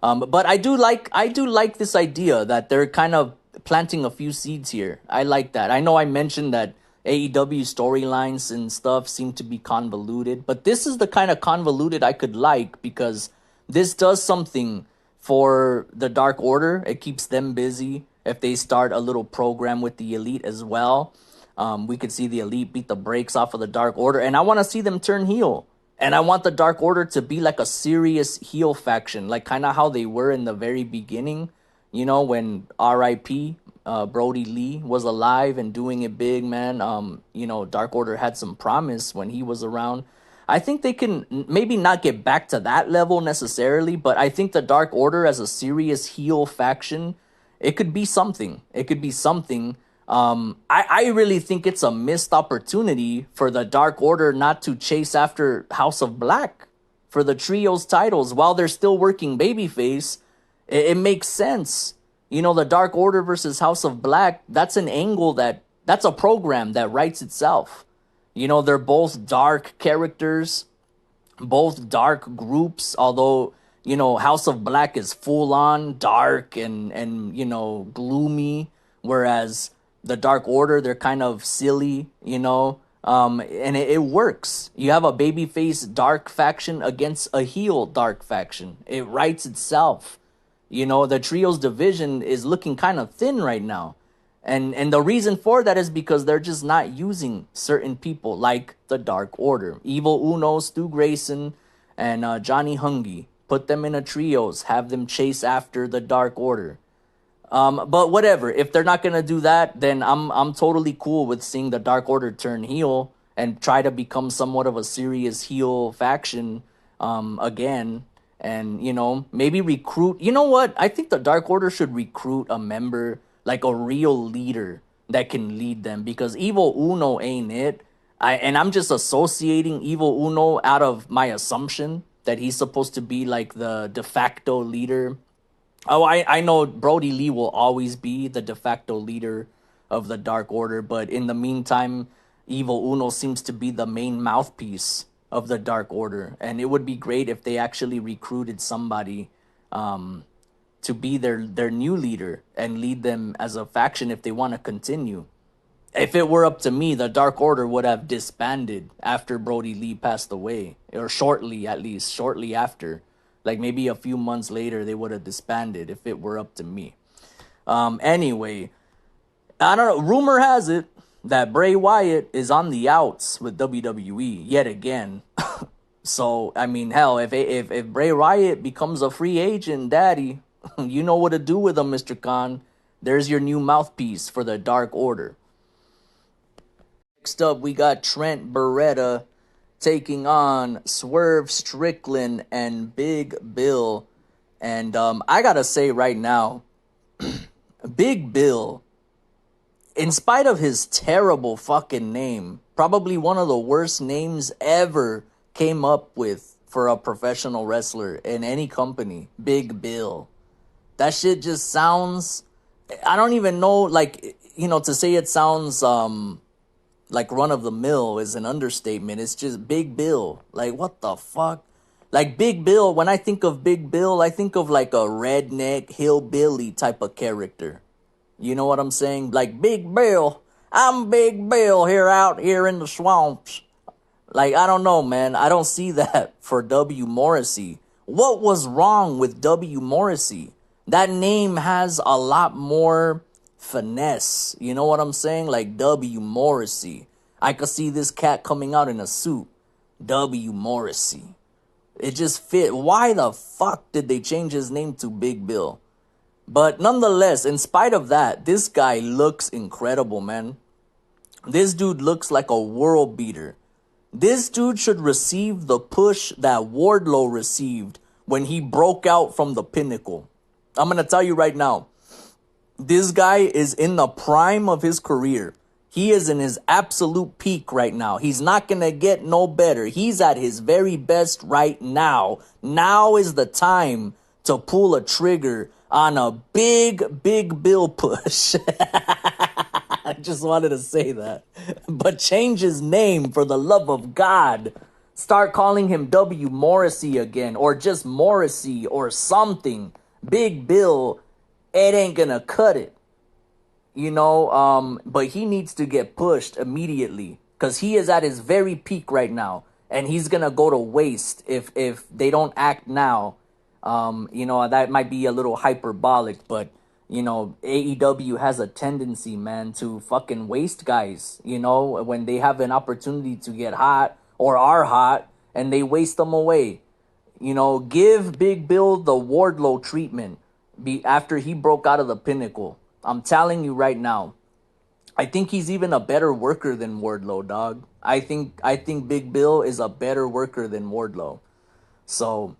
[SPEAKER 1] But I do like this idea that they're kind of planting a few seeds here. I like that. I know I mentioned that AEW storylines and stuff seem to be convoluted, but this is the kind of convoluted I could like, because this does something for the Dark Order. It keeps them busy. If they start a little program with the Elite as well, we could see the Elite beat the brakes off of the Dark Order, and I want to see them turn heel. And I want the Dark Order to be like a serious heel faction, like kind of how they were in the very beginning, when R.I.P. Brody Lee was alive and doing it big, man. Dark Order had some promise when he was around. I think they can maybe not get back to that level necessarily, but I think the Dark Order as a serious heel faction, it could be something. It could be something. I really think it's a missed opportunity for the Dark Order not to chase after House of Black for the trios titles while they're still working babyface. It makes sense. The Dark Order versus House of Black, that's an angle that's a program that writes itself. They're both dark characters, both dark groups, although, House of Black is full on dark and gloomy, whereas the Dark Order, they're kind of silly, and it works. You have a babyface dark faction against a heel dark faction. It writes itself. The trios division is looking kind of thin right now. And the reason for that is because they're just not using certain people like the Dark Order. Evil Uno, Stu Grayson, and Johnny Hungy. Put them in a trios. Have them chase after the Dark Order. But whatever, if they're not gonna do that, then I'm totally cool with seeing the Dark Order turn heel and try to become somewhat of a serious heel faction again, and maybe recruit. You know what? I think the Dark Order should recruit a member, like a real leader that can lead them, because Evil Uno ain't it. I'm just associating Evil Uno out of my assumption that he's supposed to be like the de facto leader. Oh, I know Brody Lee will always be the de facto leader of the Dark Order, but in the meantime, Evil Uno seems to be the main mouthpiece of the Dark Order, and it would be great if they actually recruited somebody to be their new leader and lead them as a faction if they want to continue. If it were up to me, the Dark Order would have disbanded after Brody Lee passed away, or shortly after. Like maybe a few months later, they would have disbanded if it were up to me. Anyway, I don't know. Rumor has it that Bray Wyatt is on the outs with WWE yet again. So, I mean, hell, if Bray Wyatt becomes a free agent, daddy, you know what to do with him, Mr. Khan. There's your new mouthpiece for the Dark Order. Next up, we got Trent Beretta taking on Swerve Strickland and Big Bill. And I gotta say right now, Big Bill, in spite of his terrible fucking name, probably one of the worst names ever came up with for a professional wrestler in any company, Big Bill. That shit just sounds, I don't even know, like, to say it sounds like run-of-the-mill is an understatement. It's just Big Bill. Like, what the fuck? Like, Big Bill, when I think of Big Bill, I think of like a redneck, hillbilly type of character. You know what I'm saying? Like, Big Bill. I'm Big Bill out here in the swamps. Like, I don't know, man. I don't see that for W. Morrissey. What was wrong with W. Morrissey? That name has a lot more finesse. You know what I'm saying? Like W. Morrissey. I could see this cat coming out in a suit. W. Morrissey. It just fit. Why the fuck did they change his name to Big Bill? But nonetheless, in spite of that, this guy looks incredible, man. This dude looks like a world beater. This dude should receive the push that Wardlow received when he broke out from the Pinnacle. I'm going to tell you right now, this guy is in the prime of his career. He is in his absolute peak right now. He's not going to get no better. He's at his very best right now. Now is the time to pull a trigger on a big bill push. I just wanted to say that. But change his name for the love of God. Start calling him W. Morrissey again, or just Morrissey or something. Big Bill, it ain't gonna cut it. But he needs to get pushed immediately because he is at his very peak right now, and he's gonna go to waste if they don't act now. That might be a little hyperbolic, but AEW has a tendency, man, to fucking waste guys, when they have an opportunity to get hot or are hot, and they waste them away. Give Big Bill the Wardlow treatment after he broke out of the Pinnacle. I'm telling you right now, I think he's even a better worker than Wardlow, dog. I think Big Bill is a better worker than Wardlow. So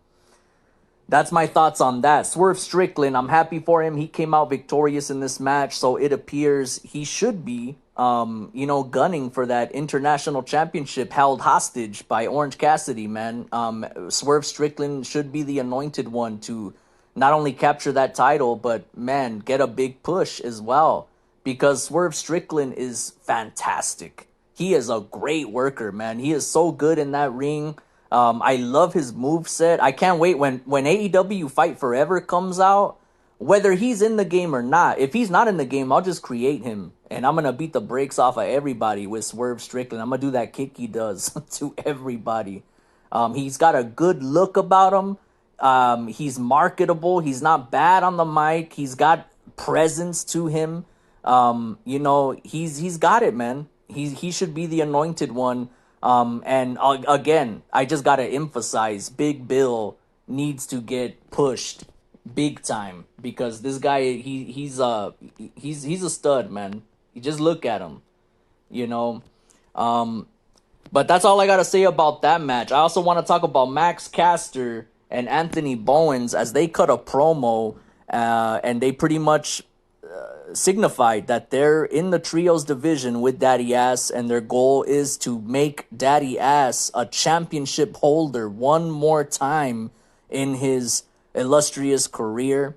[SPEAKER 1] that's my thoughts on that. Swerve Strickland, I'm happy for him. He came out victorious in this match, so it appears he should be, gunning for that international championship held hostage by Orange Cassidy, man. Swerve Strickland should be the anointed one to not only capture that title, but, man, get a big push as well. Because Swerve Strickland is fantastic. He is a great worker, man. He is so good in that ring. I love his moveset. I can't wait when AEW Fight Forever comes out, whether he's in the game or not. If he's not in the game, I'll just create him, and I'm going to beat the brakes off of everybody with Swerve Strickland. I'm going to do that kick he does to everybody. He's got a good look about him. He's marketable. He's not bad on the mic. He's got presence to him. He's got it, man. He should be the anointed one. Again, I just gotta emphasize, Big Bill needs to get pushed big time because this guy, he's a stud, man. You just look at him, But that's all I gotta say about that match. I also want to talk about Max Caster and Anthony Bowens as they cut a promo, and they pretty much signified that they're in the trios division with Daddy Ass, and their goal is to make Daddy Ass a championship holder one more time in his illustrious career.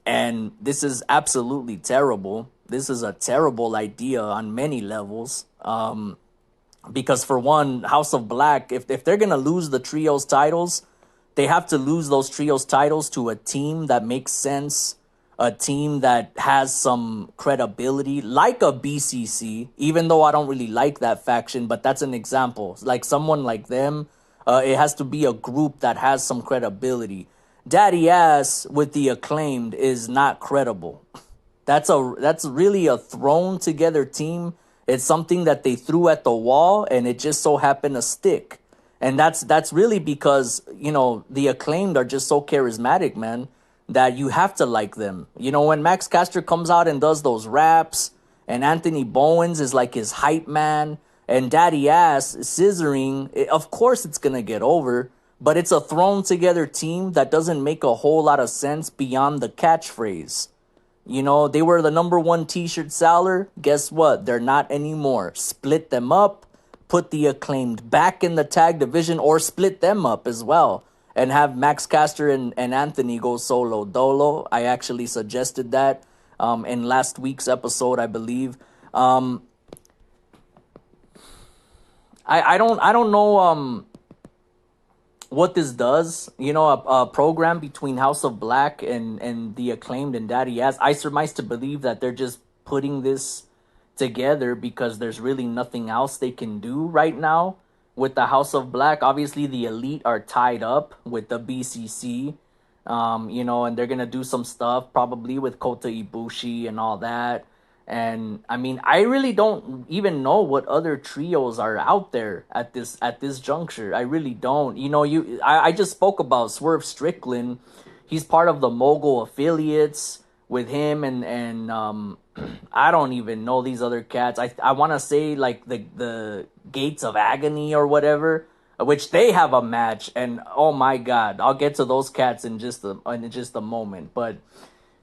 [SPEAKER 1] And this is absolutely terrible. This is a terrible idea on many levels. Because for one, House of Black, if they're going to lose the trios titles, they have to lose those trios titles to a team that makes sense, a team that has some credibility, like a BCC, even though I don't really like that faction, but that's an example. Like someone like them, it has to be a group that has some credibility. Daddy Ass with the Acclaimed is not credible. That's really a thrown together team. It's something that they threw at the wall and it just so happened to stick. And that's really because, the Acclaimed are just so charismatic, man, that you have to like them. When Max Caster comes out and does those raps, and Anthony Bowens is like his hype man, and Daddy Ass scissoring, of course it's going to get over, but it's a thrown together team that doesn't make a whole lot of sense beyond the catchphrase. They were the number one t-shirt seller. Guess what? They're not anymore. Split them up, put the Acclaimed back in the tag division, or split them up as well. And have Max Caster and Anthony go solo dolo. I actually suggested that in last week's episode, I believe. I don't know what this does. A program between House of Black and the Acclaimed and Daddy Ass. I surmise to believe that they're just putting this together because there's really nothing else they can do right now. With the House of Black, obviously the Elite are tied up with the BCC, and they're going to do some stuff probably with Kota Ibushi and all that. And I mean, I really don't even know what other trios are out there at this juncture. I really don't. I just spoke about Swerve Strickland. He's part of the Mogul affiliates with him and I don't even know these other cats. I want to say like the Gates of Agony or whatever, which they have a match, and oh my god, I'll get to those cats in just a moment. But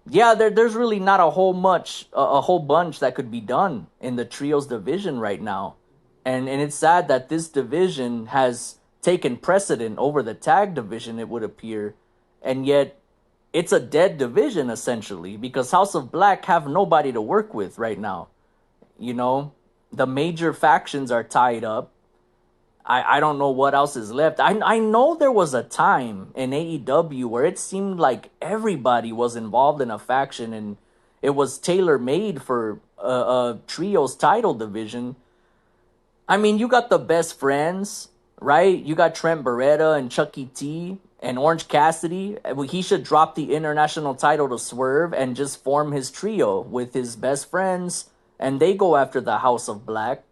[SPEAKER 1] yeah, there's really not a whole bunch that could be done in the trios division right now, and it's sad that this division has taken precedent over the tag division. It would appear, and yet it's a dead division essentially because House of Black have nobody to work with right now. You know, the major factions are tied up. I don't know what else is left. I know there was a time in AEW where it seemed like everybody was involved in a faction and it was tailor made for a trios title division. I mean, you got the best friends, right? You got Trent Beretta and Chucky T and Orange Cassidy. He should drop the international title to Swerve and just form his trio with his best friends, and they go after the House of Black.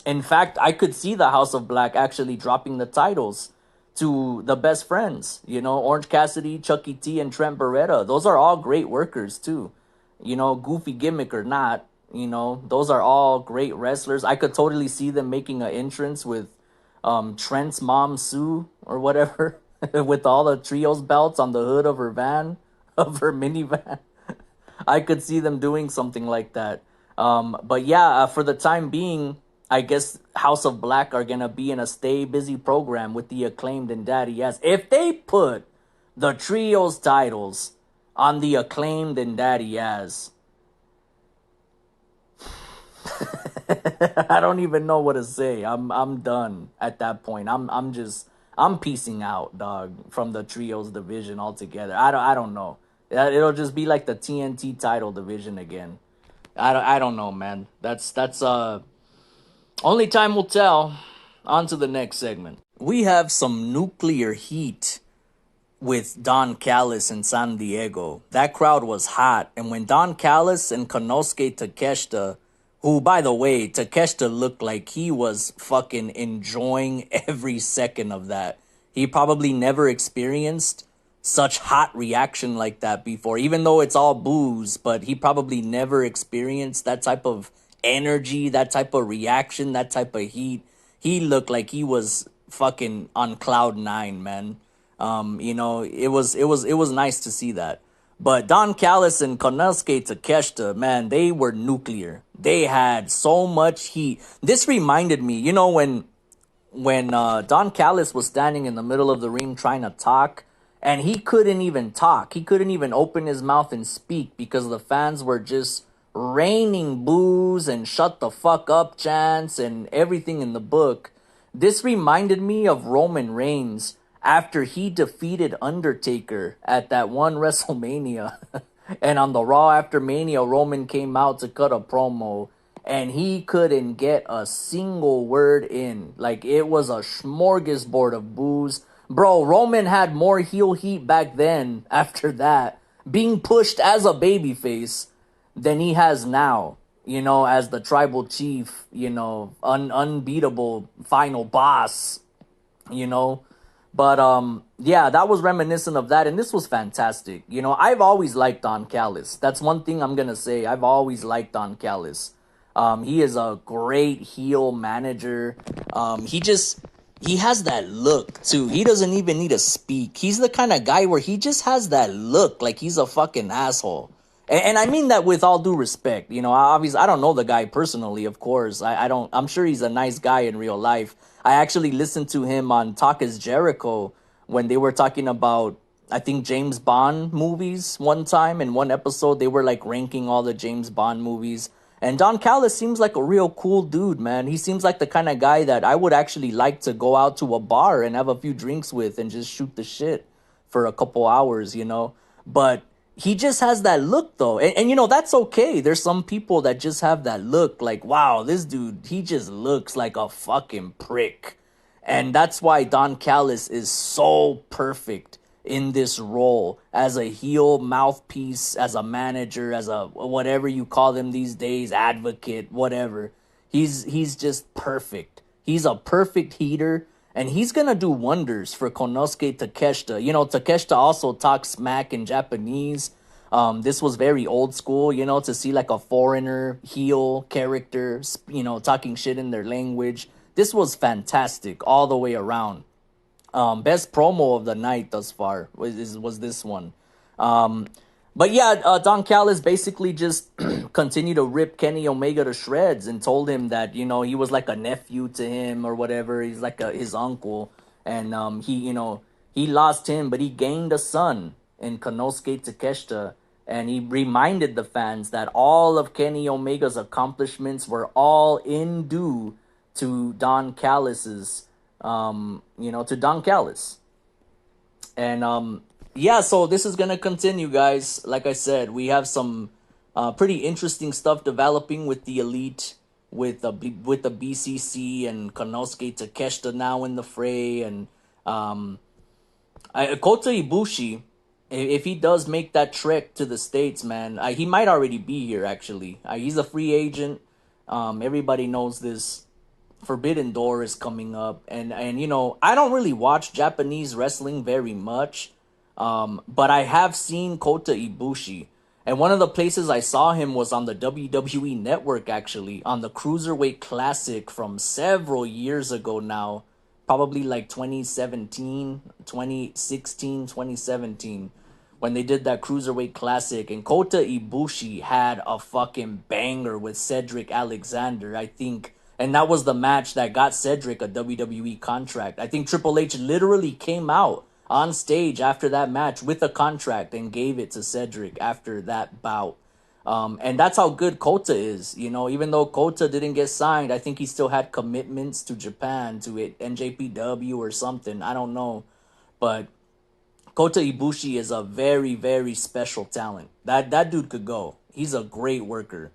[SPEAKER 1] In fact, I could see the House of Black actually dropping the titles to the best friends. You know, Orange Cassidy, Chucky T, and Trent Beretta. Those are all great workers too. You know, goofy gimmick or not, you know, those are all great wrestlers. I could totally see them making an entrance with Trent's mom Sue or whatever, with all the trios belts on the hood of her van, of her minivan. I could see them doing something like that. But yeah, for the time being, I guess House of Black are gonna be in a stay busy program with the Acclaimed and Daddy Ass. If they put the trios titles on the Acclaimed and Daddy Ass, I don't even know what to say. I'm done at that point. I'm piecing out, dog, from the trios division altogether. I don't know. It'll just be like the TNT title division again. I don't know, man. That's only time will tell. On to the next segment. We have some nuclear heat with Don Callis in San Diego. That crowd was hot, and when Don Callis and Konosuke Takeshita, who, by the way, Takeshita looked like he was fucking enjoying every second of that. He probably never experienced such hot reaction like that before, even though it's all booze, but he probably never experienced that type of energy, that type of reaction, that type of heat. He looked like he was fucking on cloud nine, man. You know, it was nice to see that. But Don Callis and Konosuke Takeshita, man, they were nuclear. They had so much heat. This reminded me, you know, when Don Callis was standing in the middle of the ring trying to talk, and he couldn't even talk. He couldn't even open his mouth and speak because the fans were just raining boos and shut the fuck up chants and everything in the book. This reminded me of Roman Reigns after he defeated Undertaker at that one WrestleMania. And on the Raw after Mania, Roman came out to cut a promo and he couldn't get a single word in. Like, it was a smorgasbord of boos. Bro, Roman had more heel heat back then after that, being pushed as a babyface, than he has now, you know, as the tribal chief, you know, unbeatable final boss, you know. But yeah, that was reminiscent of that, and this was fantastic. You know, I've always liked Don Callis. That's one thing I'm gonna say. I've always liked Don Callis. He is a great heel manager. He has that look too. He doesn't even need to speak. He's the kind of guy where he just has that look like he's a fucking asshole. And I mean that with all due respect. You know, obviously, I don't know the guy personally, of course. I don't, I'm sure he's a nice guy in real life. I actually listened to him on Talk is Jericho when they were talking about, I think, James Bond movies one time. In one episode, they were like ranking all the James Bond movies. And Don Callis seems like a real cool dude, man. He seems like the kind of guy that I would actually like to go out to a bar and have a few drinks with and just shoot the shit for a couple hours, you know. But he just has that look, though. And you know, that's okay. There's some people that just have that look like, wow, this dude, he just looks like a fucking prick. And that's why Don Callis is so perfect in this role as a heel mouthpiece, as a manager, as a whatever you call them these days, advocate, whatever. He's just perfect. He's a perfect heater, and he's gonna do wonders for Konosuke Takeshita. You know, Takeshita also talks smack in Japanese. This was very old school, to see like a foreigner heel character, talking shit in their language. This was fantastic all the way around. Best promo of the night thus far was this one. Um, but yeah, Don Callis basically just continued to rip Kenny Omega to shreds and told him that he was like a nephew to him or whatever. He's like his uncle, and he lost him, but he gained a son in Konosuke Takeshita, and he reminded the fans that all of Kenny Omega's accomplishments were all in due to Don Callis's to Don Callis. And yeah, so this is gonna continue, guys. Like I said, we have some pretty interesting stuff developing with the Elite, with the BCC and Konosuke Takeshita now in the fray, and Kota Ibushi, if he does make that trek to the States, man, he might already be here. Actually, he's a free agent. Everybody knows this. Forbidden Door is coming up, and I don't really watch Japanese wrestling very much, but I have seen Kota Ibushi, and one of the places I saw him was on the WWE Network, actually, on the Cruiserweight Classic from several years ago now, probably like 2017, 2016, 2017, when they did that Cruiserweight Classic, and Kota Ibushi had a fucking banger with Cedric Alexander, I think. And that was the match that got Cedric a WWE contract. I think Triple H literally came out on stage after that match with a contract and gave it to Cedric after that bout. And that's how good Kota is. Even though Kota didn't get signed, I think he still had commitments to Japan, to NJPW or something. I don't know. But Kota Ibushi is a very, very special talent. That dude could go. He's a great worker,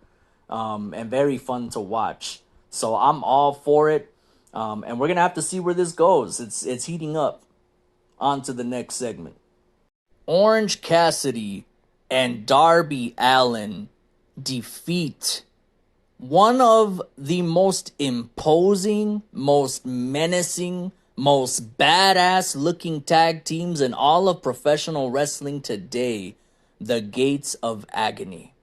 [SPEAKER 1] and very fun to watch. So I'm all for it, and we're gonna have to see where this goes. It's heating up. On to the next segment. Orange Cassidy and Darby Allin defeat one of the most imposing, most menacing, most badass looking tag teams in all of professional wrestling today, the Gates of Agony.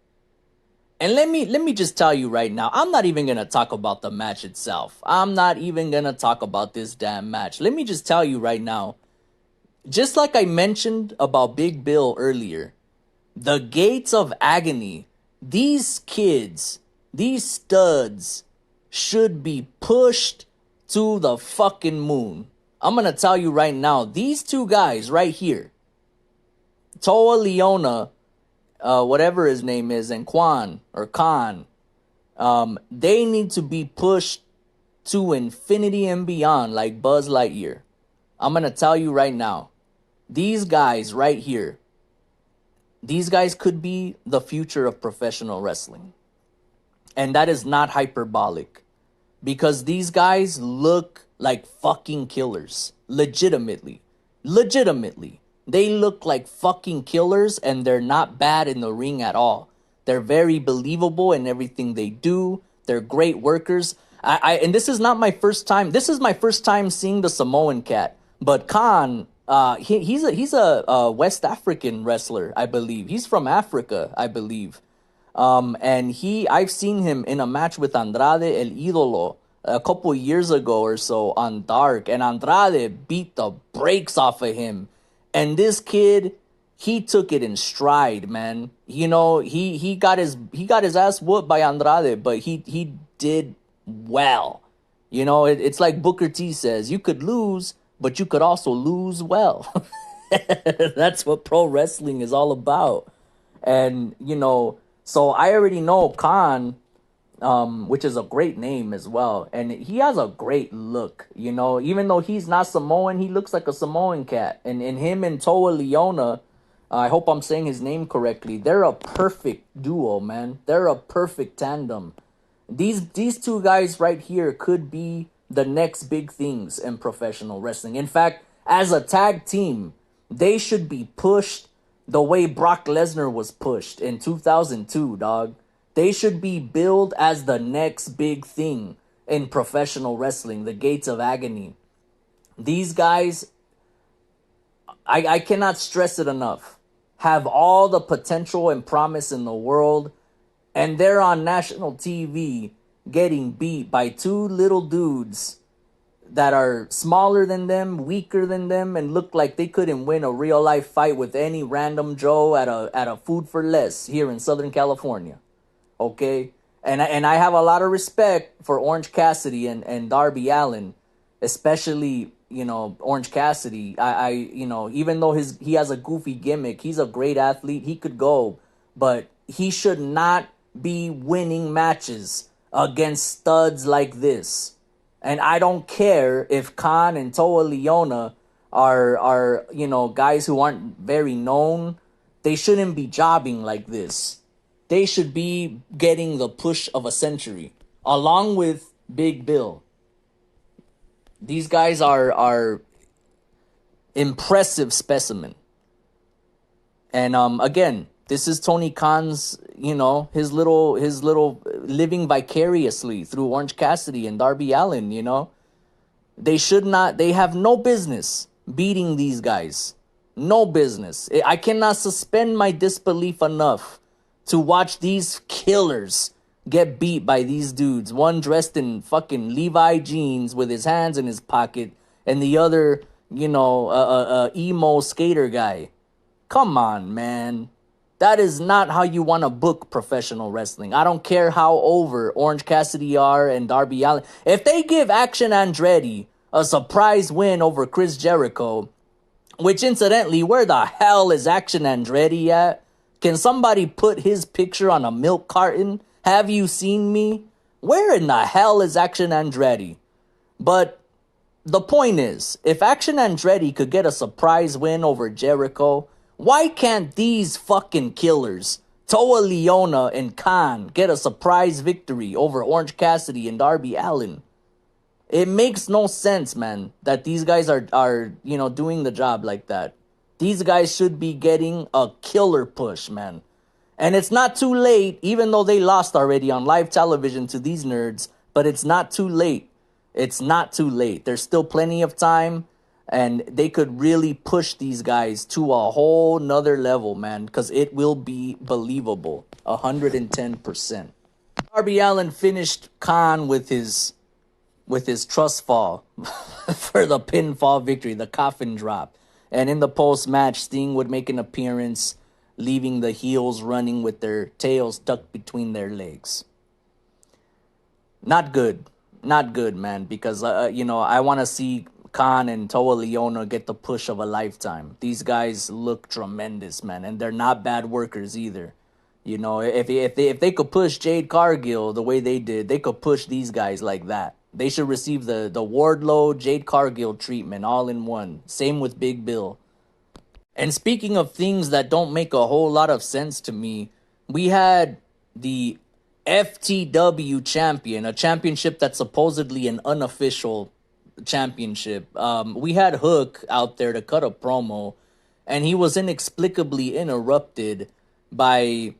[SPEAKER 1] And let me just tell you right now, I'm not even going to talk about the match itself. I'm not even going to talk about this damn match. Let me just tell you right now, just like I mentioned about Big Bill earlier, the Gates of Agony, these kids, these studs should be pushed to the fucking moon. I'm going to tell you right now, these two guys right here, Toa Leona, whatever his name is, and Khan, they need to be pushed to infinity and beyond like Buzz Lightyear. I'm going to tell you right now, these guys right here, these guys could be the future of professional wrestling. And that is not hyperbolic, because these guys look like fucking killers. Legitimately. They look like fucking killers, and they're not bad in the ring at all. They're very believable in everything they do. They're great workers. And this is not my first time. This is my first time seeing the Samoan Cat. But Khan, he's a West African wrestler, I believe. He's from Africa, I believe. And I've seen him in a match with Andrade El Idolo a couple years ago or so on Dark, and Andrade beat the brakes off of him. And this kid, he took it in stride, man. He got his ass whooped by Andrade, but he did well. It's like Booker T says, you could lose, but you could also lose well. That's what pro wrestling is all about. And so I already know Khan, which is a great name as well. And he has a great look, even though he's not Samoan, he looks like a Samoan cat. And him and Toa Leona, I hope I'm saying his name correctly, they're a perfect duo, man. They're a perfect tandem. These two guys right here could be the next big things in professional wrestling. In fact, as a tag team, they should be pushed the way Brock Lesnar was pushed in 2002, dog. They should be billed as the next big thing in professional wrestling, the Gates of Agony. These guys, I cannot stress it enough have all the potential and promise in the world, and they're on national TV getting beat by two little dudes that are smaller than them, weaker than them, and look like they couldn't win a real life fight with any random Joe at a Food for Less here in Southern California. Okay? And I have a lot of respect for Orange Cassidy and Darby Allin, especially, Orange Cassidy. Even though he has a goofy gimmick, he's a great athlete. He could go, but he should not be winning matches against studs like this. And I don't care if Khan and Toa Leona are guys who aren't very known. They shouldn't be jobbing like this. They should be getting the push of a century, along with Big Bill. These guys are impressive specimen. And again, this is Tony Khan's, his little living vicariously through Orange Cassidy and Darby Allin, They have no business beating these guys. No business. I cannot suspend my disbelief enough to watch these killers get beat by these dudes. One dressed in fucking Levi jeans with his hands in his pocket, and the other, emo skater guy. Come on, man. That is not how you want to book professional wrestling. I don't care how over Orange Cassidy are and Darby Allin. If they give Action Andretti a surprise win over Chris Jericho, which incidentally, where the hell is Action Andretti at? Can somebody put his picture on a milk carton? Have you seen me? Where in the hell is Action Andretti? But the point is, if Action Andretti could get a surprise win over Jericho, why can't these fucking killers, Toa Leona and Khan, get a surprise victory over Orange Cassidy and Darby Allin? It makes no sense, man, that these guys are doing the job like that. These guys should be getting a killer push, man. And it's not too late, even though they lost already on live television to these nerds, but it's not too late. It's not too late. There's still plenty of time, and they could really push these guys to a whole nother level, man, because it will be believable. 110%. Darby Allin finished Khan with his trust fall for the pinfall victory, the coffin drop. And in the post-match, Sting would make an appearance, leaving the heels running with their tails tucked between their legs. Not good. Not good, man, because, I want to see Khan and Toa Leona get the push of a lifetime. These guys look tremendous, man, and they're not bad workers either. If they could push Jade Cargill the way they did, they could push these guys like that. They should receive the Wardlow, Jade Cargill treatment all in one. Same with Big Bill. And speaking of things that don't make a whole lot of sense to me, we had the FTW champion, a championship that's supposedly an unofficial championship. We had Hook out there to cut a promo, and he was inexplicably interrupted by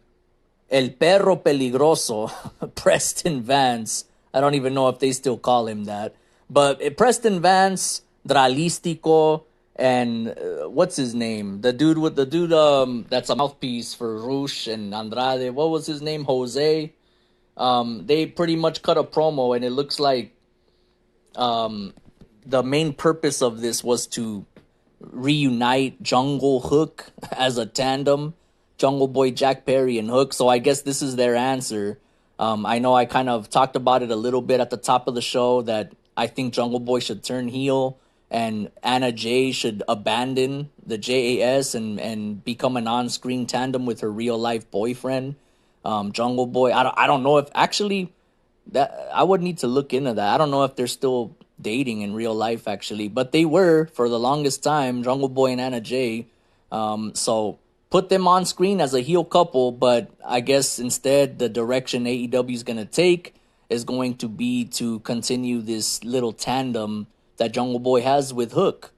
[SPEAKER 1] El Perro Peligroso, Preston Vance. I don't even know if they still call him that. But Preston Vance, Dralistico, and what's his name? The dude that's a mouthpiece for Rush and Andrade. What was his name? Jose. They pretty much cut a promo, and it looks like the main purpose of this was to reunite Jungle Hook as a tandem. Jungle Boy Jack Perry and Hook. So I guess this is their answer. I know I kind of talked about it a little bit at the top of the show that I think Jungle Boy should turn heel and Anna Jay should abandon the JAS and become an on-screen tandem with her real-life boyfriend, Jungle Boy. I don't know if actually that I would need to look into that. I don't know if they're still dating in real life actually, but they were for the longest time, Jungle Boy and Anna Jay. So put them on screen as a heel couple, but I guess instead the direction AEW is going to take is going to be to continue this little tandem that Jungle Boy has with Hook.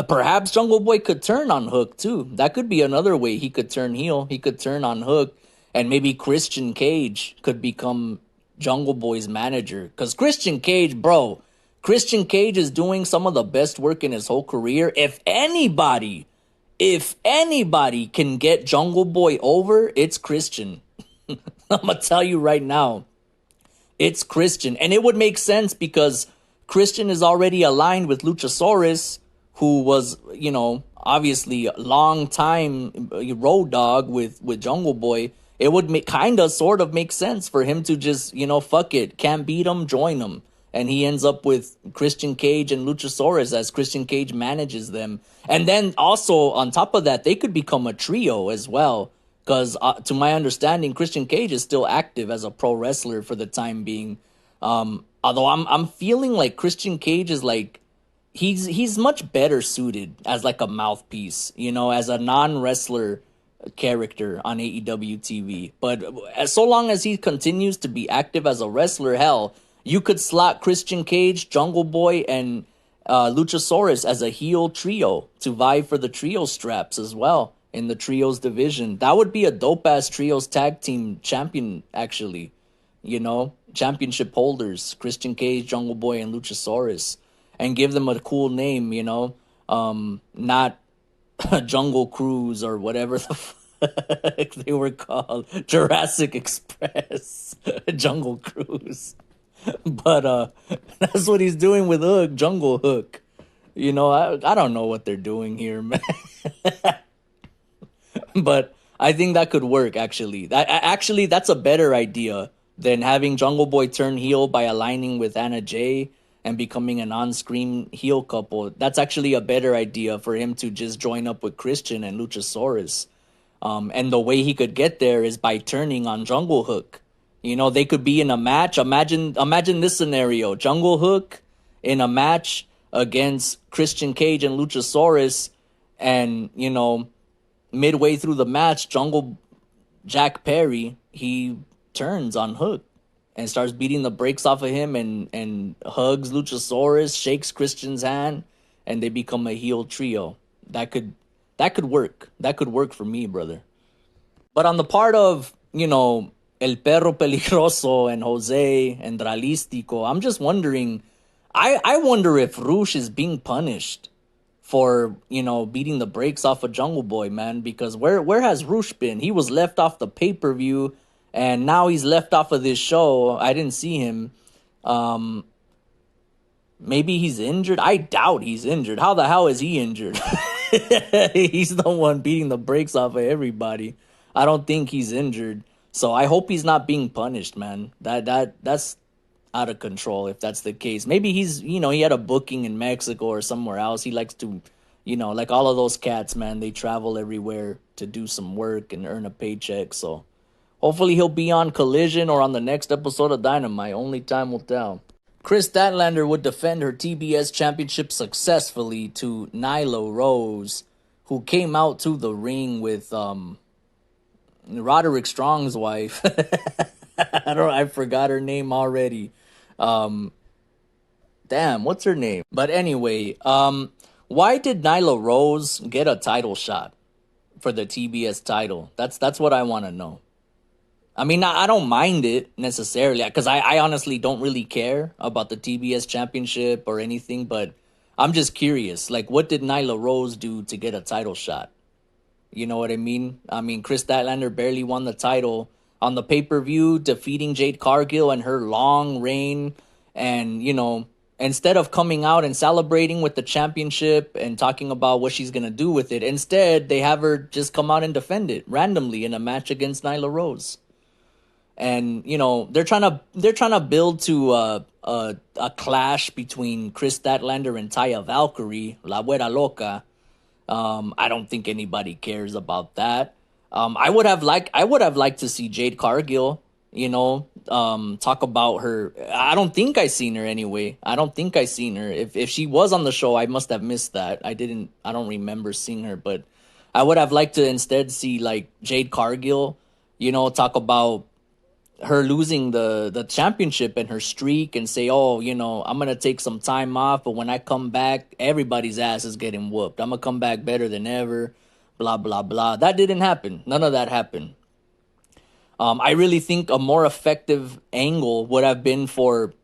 [SPEAKER 1] Perhaps Jungle Boy could turn on Hook too. That could be another way he could turn heel. He could turn on Hook, and maybe Christian Cage could become Jungle Boy's manager. Because Christian Cage is doing some of the best work in his whole career. If anybody If anybody can get Jungle Boy over, it's Christian. I'm gonna tell you right now, it's Christian. And it would make sense because Christian is already aligned with Luchasaurus, who was, obviously a long time road dog with Jungle Boy. It would kind of sort of make sense for him to just, fuck it, can't beat him, join him. And he ends up with Christian Cage and Luchasaurus as Christian Cage manages them. And then also on top of that, they could become a trio as well. Because to my understanding, Christian Cage is still active as a pro wrestler for the time being. Although I'm feeling like Christian Cage is like he's much better suited as like a mouthpiece, as a non-wrestler character on AEW TV. But so long as he continues to be active as a wrestler, hell, you could slot Christian Cage, Jungle Boy, and Luchasaurus as a heel trio to vie for the trio straps as well in the trios division. That would be a dope-ass trios tag team champion, actually. Championship holders, Christian Cage, Jungle Boy, and Luchasaurus. And give them a cool name, not Jungle Cruise or whatever the fuck they were called. Jurassic Express. Jungle Cruise. But that's what he's doing with Hook, Jungle Hook. I don't know what they're doing here, man. But I think that could work, actually. That's a better idea than having Jungle Boy turn heel by aligning with Anna Jay and becoming an on-screen heel couple. That's actually a better idea for him to just join up with Christian and Luchasaurus. And the way he could get there is by turning on Jungle Hook. They could be in a match. Imagine this scenario. Jungle Hook in a match against Christian Cage and Luchasaurus. And, midway through the match, Jack Perry, he turns on Hook and starts beating the brakes off of him and hugs Luchasaurus, shakes Christian's hand, and they become a heel trio. That could work. That could work for me, brother. But on the part of, El Perro Peligroso and Jose and Dralistico, I'm just wondering, I wonder if Rush is being punished for, beating the brakes off of Jungle Boy, man, because where has Rush been? He was left off the pay-per-view, and now he's left off of this show. I didn't see him. Maybe he's injured. I doubt he's injured. How the hell is he injured? He's the one beating the brakes off of everybody. I don't think he's injured. So I hope he's not being punished, man. That's out of control if that's the case. Maybe he's, he had a booking in Mexico or somewhere else. He likes to, like all of those cats, man, they travel everywhere to do some work and earn a paycheck. So hopefully he'll be on Collision or on the next episode of Dynamite. Only time will tell. Chris Statlander would defend her TBS championship successfully to Nyla Rose, who came out to the ring with Roderick Strong's wife. I forgot her name already. Damn, what's her name? But anyway, why did Nyla Rose get a title shot for the TBS title? That's what I want to know. I mean, I don't mind it necessarily, because I honestly don't really care about the TBS championship or anything, but I'm just curious. Like, what did Nyla Rose do to get a title shot? You know what I mean? I mean, Chris Statlander barely won the title on the pay-per-view, defeating Jade Cargill and her long reign. And, instead of coming out and celebrating with the championship and talking about what she's going to do with it, instead, they have her just come out and defend it randomly in a match against Nyla Rose. And, they're trying to build to a clash between Chris Statlander and Taya Valkyrie, La Güera Loca. I don't think anybody cares about that. I would have liked to see Jade Cargill, talk about her. I don't think I seen her anyway. I don't think I seen her. If she was on the show, I must have missed that. I don't remember seeing her, but I would have liked to instead see like Jade Cargill, talk about her losing the championship and her streak and say, oh, I'm going to take some time off, but when I come back, everybody's ass is getting whooped. I'm going to come back better than ever, blah, blah, blah. That didn't happen. None of that happened. I really think a more effective angle would have been for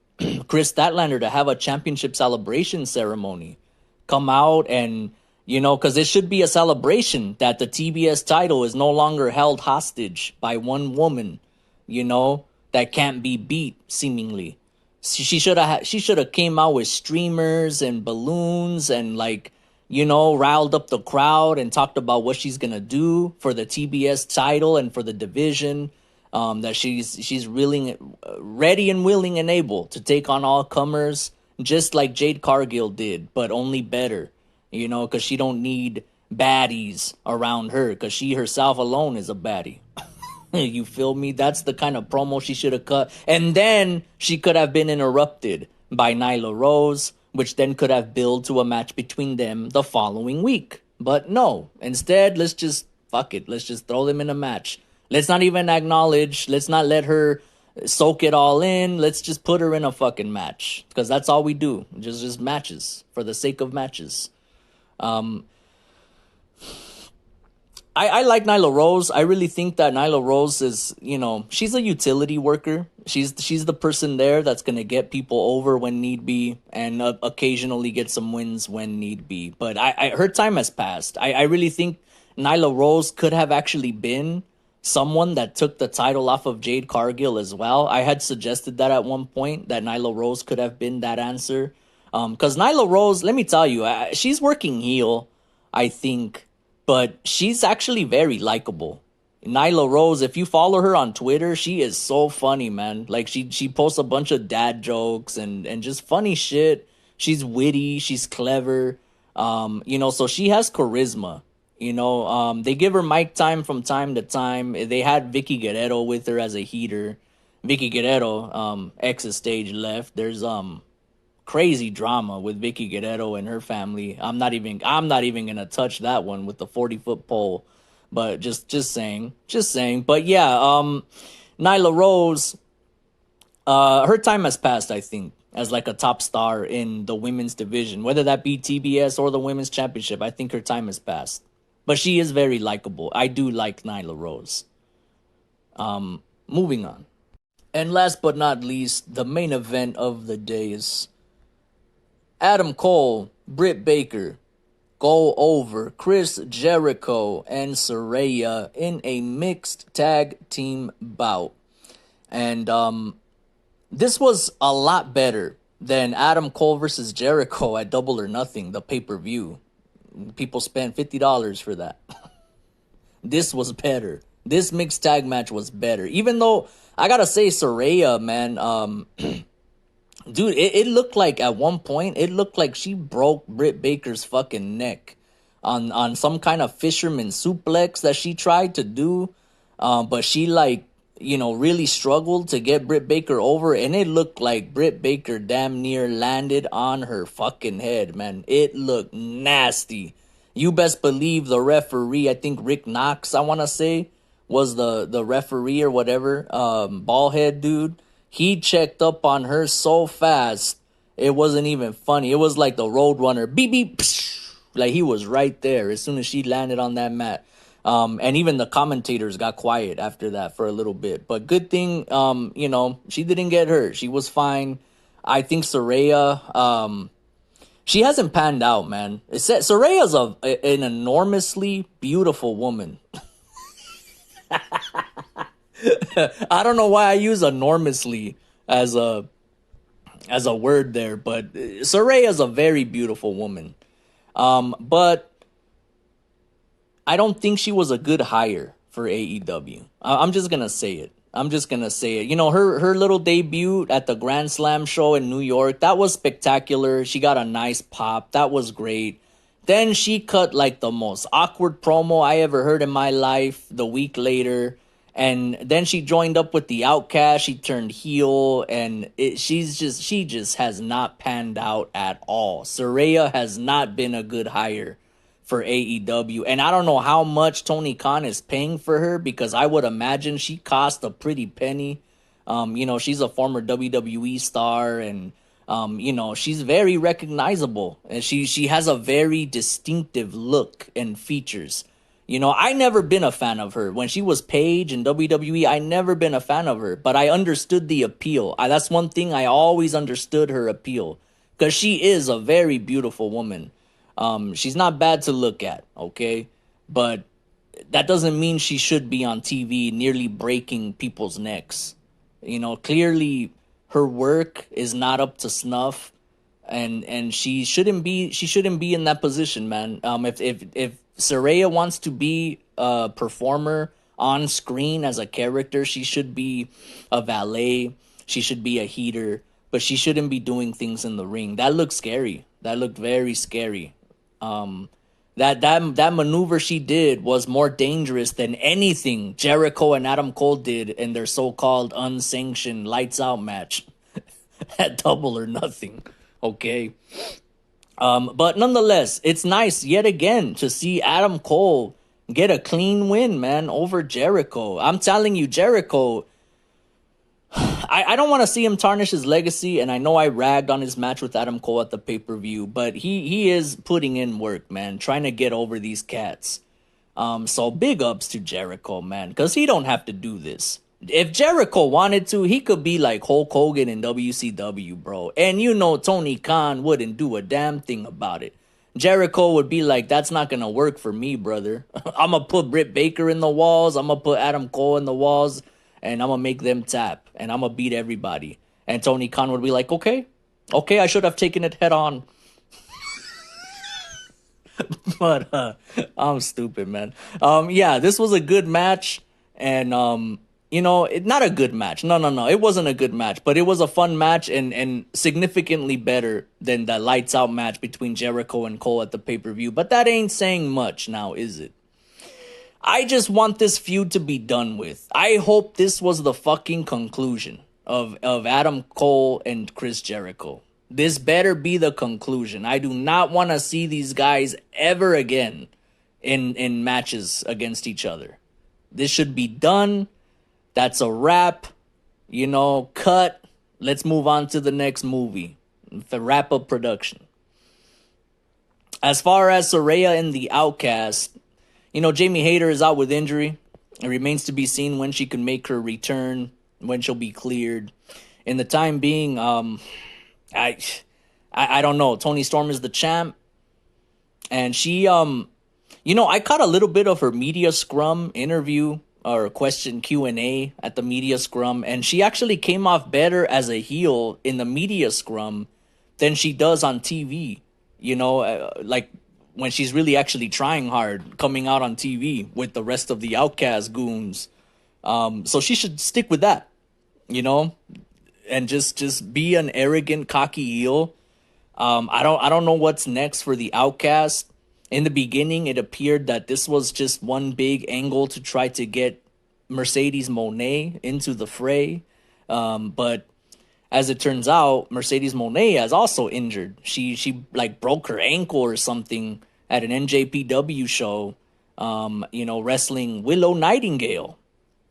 [SPEAKER 1] Chris Statlander to have a championship celebration ceremony. Come out and, Because it should be a celebration that the TBS title is no longer held hostage by one woman, you know, that can't be beat seemingly. She should have came out with streamers and balloons and like, riled up the crowd and talked about what she's gonna do for the TBS title and for the division. That she's willing, ready and willing and able to take on all comers, just like Jade Cargill did, but only better. Because she don't need baddies around her, because she herself alone is a baddie. You feel me? That's the kind of promo she should have cut. And then she could have been interrupted by Nyla Rose, which then could have built to a match between them the following week. But no, instead, let's just fuck it. Let's just throw them in a match. Let's not even acknowledge. Let's not let her soak it all in. Let's just put her in a fucking match, because that's all we do. Just matches for the sake of matches. I like Nyla Rose. I really think that Nyla Rose is, she's a utility worker. She's the person there that's going to get people over when need be, and occasionally get some wins when need be. But her time has passed. I really think Nyla Rose could have actually been someone that took the title off of Jade Cargill as well. I had suggested that at one point, that Nyla Rose could have been that answer. Because Nyla Rose, let me tell you, she's working heel, I think, but she's actually very likable. Nyla Rose, if you follow her on Twitter, she is so funny, man. Like, she posts a bunch of dad jokes and just funny shit. She's witty, she's clever, so she has charisma. They give her mic time from time to time. They had Vicky Guerrero with her as a heater. Vicky Guerrero, exit stage left. There's crazy drama with Vicky Guerrero and her family. I'm not even gonna touch that one with the 40-foot pole. But just saying. But yeah, Nyla Rose, her time has passed, I think, as like a top star in the women's division, whether that be TBS or the women's championship. I think her time has passed. But she is very likable. I do like Nyla Rose. Moving on. And last but not least, the main event of the day is Adam Cole, Britt Baker go over Chris Jericho and Saraya in a mixed tag team bout. And this was a lot better than Adam Cole versus Jericho at Double or Nothing, the pay-per-view. People spent $50 for that. This was better. This mixed tag match was better. Even though, I gotta say, Saraya, man, dude, it looked like at one point, it looked like she broke Britt Baker's fucking neck on some kind of fisherman suplex that she tried to do. But she, really struggled to get Britt Baker over, and it looked like Britt Baker damn near landed on her fucking head, man. It looked nasty. You best believe the referee, I think Rick Knox, I want to say, was the referee or whatever, ballhead dude. He checked up on her so fast, it wasn't even funny. It was like the Roadrunner, beep, beep, psh, like he was right there as soon as she landed on that mat. And even the commentators got quiet after that for a little bit. But good thing, she didn't get hurt. She was fine. I think Saraya, she hasn't panned out, man. Saraya's an enormously beautiful woman. I don't know why I use enormously as a word there, but Saraya's a very beautiful woman. But I don't think she was a good hire for AEW. I'm just gonna say it. Her little debut at the Grand Slam show in New York, that was spectacular. She got a nice pop. That was great. Then she cut like the most awkward promo I ever heard in my life the week later. And then she joined up with the Outcast. She turned heel, and she just has not panned out at all. Saraya has not been a good hire for AEW. And I don't know how much Tony Khan is paying for her, because I would imagine she cost a pretty penny. She's a former WWE star, and she's very recognizable, and she has a very distinctive look and features. I never been a fan of her. When she was Paige in WWE, I never been a fan of her, but I understood the appeal. That's one thing I always understood her appeal, because she is a very beautiful woman. She's not bad to look at, okay? But that doesn't mean she should be on TV nearly breaking people's necks. Clearly her work is not up to snuff, and she shouldn't be in that position, man. If Saraya wants to be a performer on screen as a character, she should be a valet. She should be a heater, but she shouldn't be doing things in the ring. That looked scary. That looked very scary. That maneuver she did was more dangerous than anything Jericho and Adam Cole did in their so-called unsanctioned lights out match at Double or Nothing. Okay. But nonetheless, it's nice yet again to see Adam Cole get a clean win, man, over Jericho. I'm telling you, Jericho, I don't want to see him tarnish his legacy, and I know I ragged on his match with Adam Cole at the pay-per-view, but he is putting in work, man, trying to get over these cats. So big ups to Jericho, man, because he don't have to do this. If Jericho wanted to, he could be like Hulk Hogan in WCW, bro. And Tony Khan wouldn't do a damn thing about it. Jericho would be like, that's not going to work for me, brother. I'm going to put Britt Baker in the walls. I'm going to put Adam Cole in the walls. And I'm going to make them tap. And I'm going to beat everybody. And Tony Khan would be like, okay, I should have taken it head on. But I'm stupid, man. Yeah, this was a good match. And, not a good match. No. It wasn't a good match. But it was a fun match and significantly better than the lights out match between Jericho and Cole at the pay-per-view. But that ain't saying much now, is it? I just want this feud to be done with. I hope this was the fucking conclusion of Adam Cole and Chris Jericho. This better be the conclusion. I do not want to see these guys ever again in matches against each other. This should be done. That's a wrap. Cut. Let's move on to the next movie. The wrap-up production. As far as Saraya and the Outcast, Jamie Hayter is out with injury. It remains to be seen when she can make her return, when she'll be cleared. In the time being, I don't know. Toni Storm is the champ. And she, I caught a little bit of her media scrum interview or question Q&A at the media scrum. And she actually came off better as a heel in the media scrum than she does on TV. Like when she's really actually trying hard, coming out on TV with the rest of the Outcast goons. So she should stick with that, and just be an arrogant, cocky heel. I don't know what's next for the Outcast. In the beginning, it appeared that this was just one big angle to try to get Mercedes Moné into the fray. But as it turns out, Mercedes Moné is also injured. She like broke her ankle or something at an NJPW show, wrestling Willow Nightingale,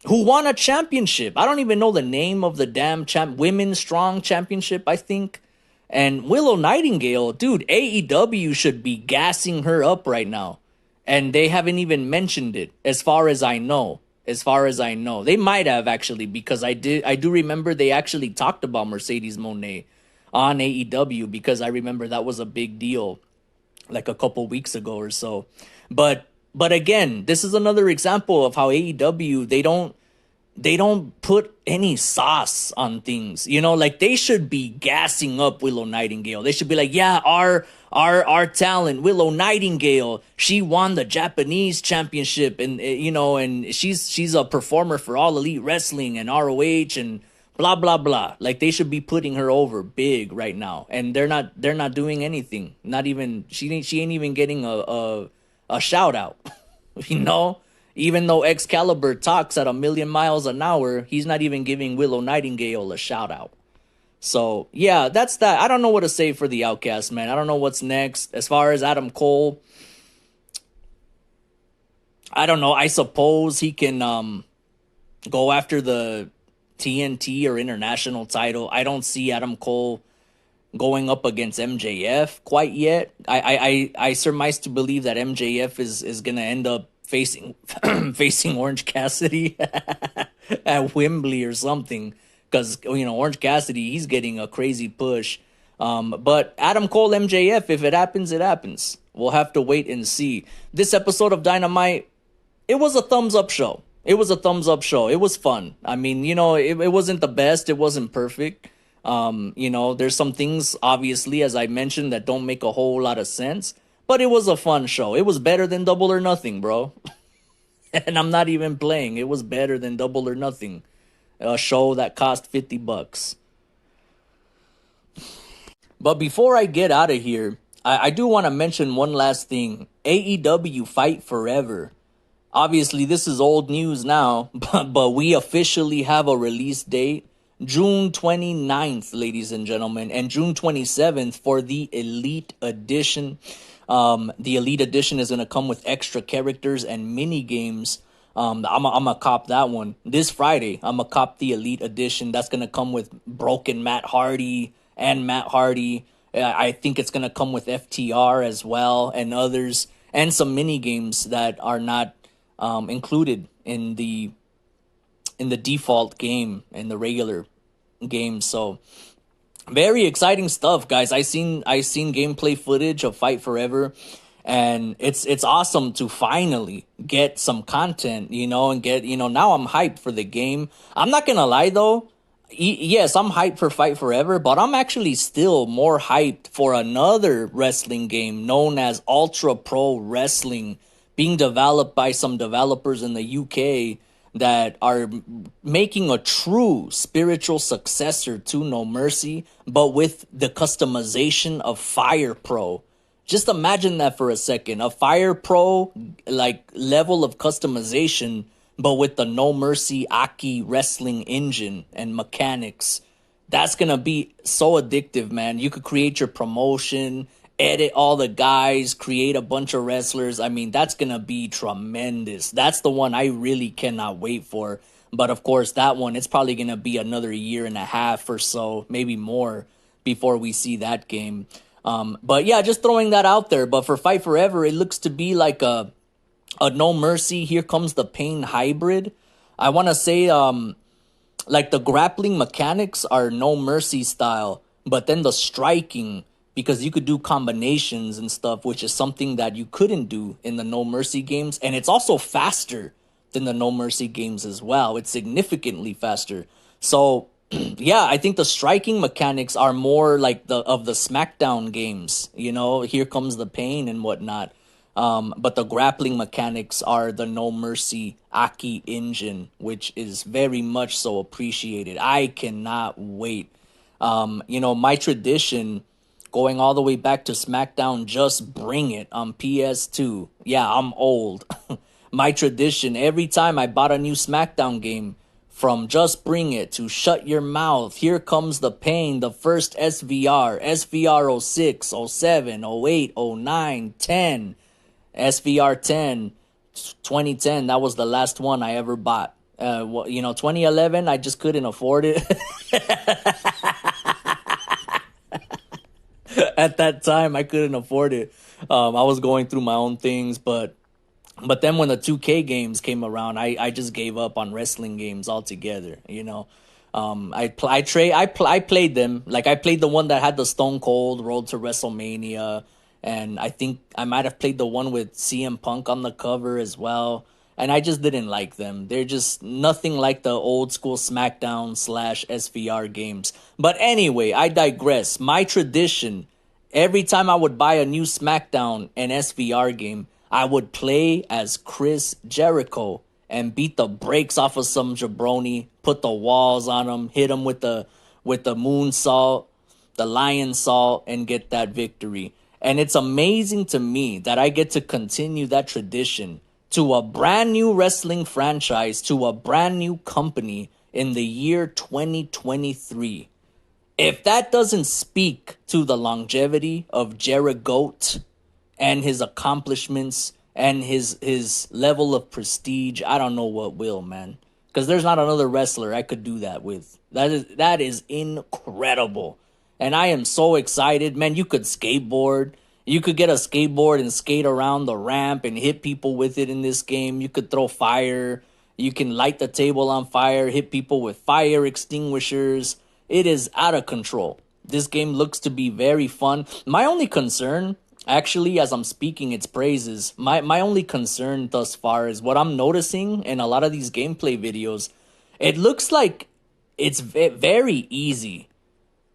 [SPEAKER 1] who won a championship. I don't even know the name of the damn Women's Strong Championship, I think. And Willow Nightingale, dude, AEW should be gassing her up right now. And they haven't even mentioned it, as far as I know. They might have, actually, because I do remember they actually talked about Mercedes Moné on AEW, because I remember that was a big deal like a couple weeks ago or so. But again, this is another example of how AEW, they don't put any sauce on things. Like they should be gassing up Willow Nightingale. They should be like, yeah, our talent, Willow Nightingale, she won the Japanese championship, and and she's a performer for All Elite Wrestling and ROH and blah blah blah. Like they should be putting her over big right now, and they're not doing anything. Not even she ain't even getting a shout out. Even though Excalibur talks at 1,000,000 miles an hour, he's not even giving Willow Nightingale a shout out. So yeah, that's that. I don't know what to say for the Outcast, man. I don't know what's next. As far as Adam Cole, I don't know. I suppose he can go after the TNT or international title. I don't see Adam Cole going up against MJF quite yet. I surmise to believe that MJF is gonna end up facing Orange Cassidy at Wembley or something, because Orange Cassidy, he's getting a crazy push. But Adam Cole MJF, if it happens, it happens. We'll have to wait and see. This episode of Dynamite, it was a thumbs up show. It was a thumbs up show. It was fun. I mean, it wasn't the best. It wasn't perfect. There's some things, obviously, as I mentioned, that don't make a whole lot of sense. But it was a fun show. It was better than Double or Nothing, bro. And I'm not even playing. It was better than Double or Nothing, a show that cost $50. But before I get out of here, I do want to mention one last thing. AEW Fight Forever. Obviously, this is old news now, but we officially have a release date. June 29th, ladies and gentlemen, and June 27th for the Elite Edition. The Elite Edition is going to come with extra characters and mini games. I'm going to cop that one. This Friday, I'm going to cop the Elite Edition. That's going to come with Broken Matt Hardy and Matt Hardy. I think it's going to come with FTR as well and others. And some mini games that are not included in the default game, in the regular game. So very exciting stuff, guys. I seen gameplay footage of Fight Forever, and it's awesome to finally get some content, and get, now I'm hyped for the game. I'm not gonna lie though. Yes, I'm hyped for Fight Forever, but I'm actually still more hyped for another wrestling game known as Ultra Pro Wrestling, being developed by some developers in the UK that are making a true spiritual successor to No Mercy, but with the customization of Fire Pro. Just imagine that for a second. A Fire Pro like level of customization, but with the No Mercy Aki wrestling engine and mechanics. That's going to be so addictive, man. You could create your promotion, edit all the guys, create a bunch of wrestlers. I mean, that's going to be tremendous. That's the one I really cannot wait for. But of course, that one, it's probably going to be another year and a half or so, maybe more, before we see that game. But yeah, just throwing that out there. But for Fight Forever, it looks to be like a No Mercy, Here Comes the Pain hybrid. I want to say like the grappling mechanics are No Mercy style, but then the striking, because you could do combinations and stuff, which is something that you couldn't do in the No Mercy games. And it's also faster than the No Mercy games as well. It's significantly faster. So yeah, I think the striking mechanics are more like the SmackDown games, Here Comes the Pain and whatnot. But the grappling mechanics are the No Mercy Aki engine, which is very much so appreciated. I cannot wait. My tradition, going all the way back to SmackDown, Just Bring It on PS2. Yeah, I'm old. My tradition, every time I bought a new SmackDown game, from Just Bring It to Shut Your Mouth, Here Comes the Pain, the first SVR 06, 07, 08, 09, 10, SVR 10, 2010, that was the last one I ever bought. 2011, I just couldn't afford it. At that time, I couldn't afford it. I was going through my own things, but then when the 2K games came around, I just gave up on wrestling games altogether. I played them. Like, I played the one that had the Stone Cold Road to WrestleMania, and I think I might have played the one with CM Punk on the cover as well. And I just didn't like them. They're just nothing like the old school SmackDown / SVR games. But anyway, I digress. My tradition, every time I would buy a new SmackDown and SVR game, I would play as Chris Jericho and beat the brakes off of some jabroni, put the walls on him, hit him with the moonsault, the lion salt, and get that victory. And it's amazing to me that I get to continue that tradition to a brand new wrestling franchise, to a brand new company in the year 2023. If that doesn't speak to the longevity of Jericho and his accomplishments and his level of prestige, I don't know what will, man. Because there's not another wrestler I could do that with. That is incredible. And I am so excited. Man, you could skateboard. You could get a skateboard and skate around the ramp and hit people with it in this game. You could throw fire. You can light the table on fire, hit people with fire extinguishers. It is out of control. This game looks to be very fun. My only concern Actually, as I'm speaking its praises, my only concern thus far is what I'm noticing in a lot of these gameplay videos. It looks like it's very easy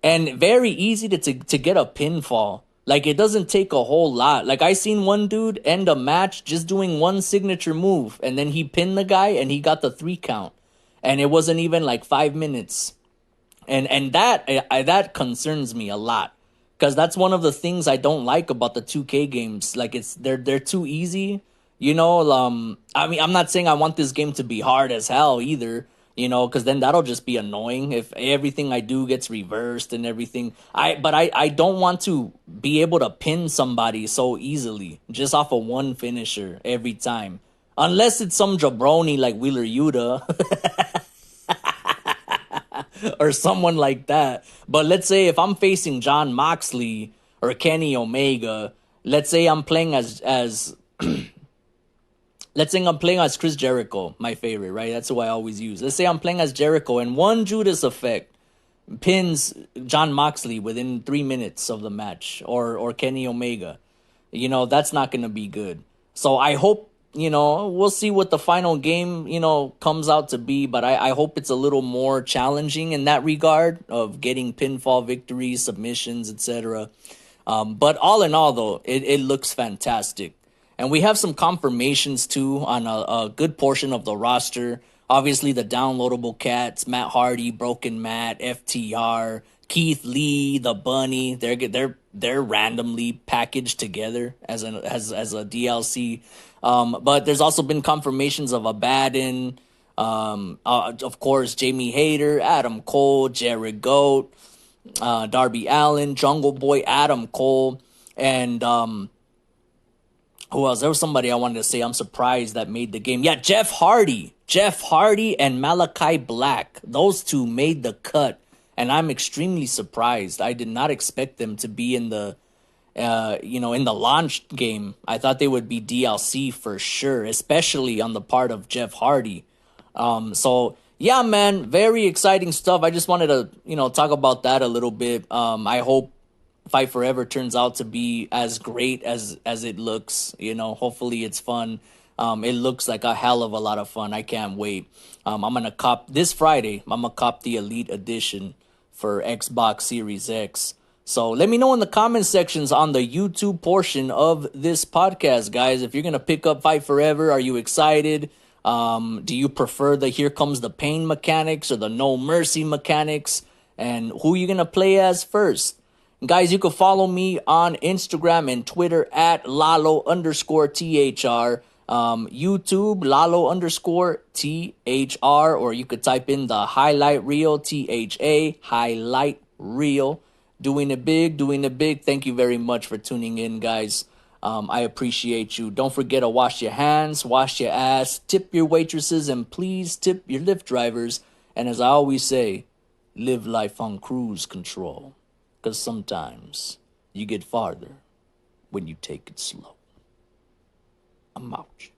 [SPEAKER 1] and very easy to get a pinfall. Like it doesn't take a whole lot. Like I seen one dude end a match just doing one signature move, and then he pinned the guy and he got the 3 count, and it wasn't even like 5 minutes. And that concerns me a lot because that's one of the things I don't like about the 2K games. Like they're too easy. I mean, I'm not saying I want this game to be hard as hell either. Because then that'll just be annoying if everything I do gets reversed and everything. But I don't want to be able to pin somebody so easily just off of one finisher every time, unless it's some jabroni like Wheeler Yuta or someone like that. But let's say if I'm facing John Moxley or Kenny Omega, let's say I'm playing as let's say I'm playing as Chris Jericho, my favorite, right? That's who I always use. Let's say I'm playing as Jericho and one Judas effect pins John Moxley within 3 minutes of the match, or Kenny Omega. That's not going to be good. So I hope, we'll see what the final game, comes out to be, but I hope it's a little more challenging in that regard of getting pinfall victories, submissions, etc. But all in all, though, it looks fantastic. And we have some confirmations, too, on a good portion of the roster. Obviously, the downloadable cats, Matt Hardy, Broken Matt, FTR, Keith Lee, the Bunny. They're randomly packaged together as a DLC. But there's also been confirmations of Abaddon, of course, Jamie Hayter, Adam Cole, Jared Goat, Darby Allin, Jungle Boy, Adam Cole, and who else? There was somebody I wanted to say I'm surprised that made the game. Yeah, Jeff Hardy. Jeff Hardy and Malachi Black. Those two made the cut. And I'm extremely surprised. I did not expect them to be in the in the launch game. I thought they would be DLC for sure, especially on the part of Jeff Hardy. So yeah, man, very exciting stuff. I just wanted to, talk about that a little bit. I hope Fight Forever turns out to be as great as it looks. Hopefully it's fun. It looks like a hell of a lot of fun. I can't wait. I'm gonna cop this Friday. I'm gonna cop the Elite Edition for Xbox Series X. So let me know in the comment sections on the YouTube portion of this podcast, guys. If you're gonna pick up Fight Forever, are you excited? Do you prefer the Here Comes the Pain mechanics or the No Mercy mechanics? And who are you gonna play as first? Guys, you can follow me on Instagram and Twitter at Lalo_THR. YouTube, Lalo_THR. Or you could type in the highlight reel, THA, highlight reel. Doing it big, doing it big. Thank you very much for tuning in, guys. I appreciate you. Don't forget to wash your hands, wash your ass, tip your waitresses, and please tip your Lyft drivers. And as I always say, live life on cruise control. Because sometimes you get farther when you take it slow. I'm out.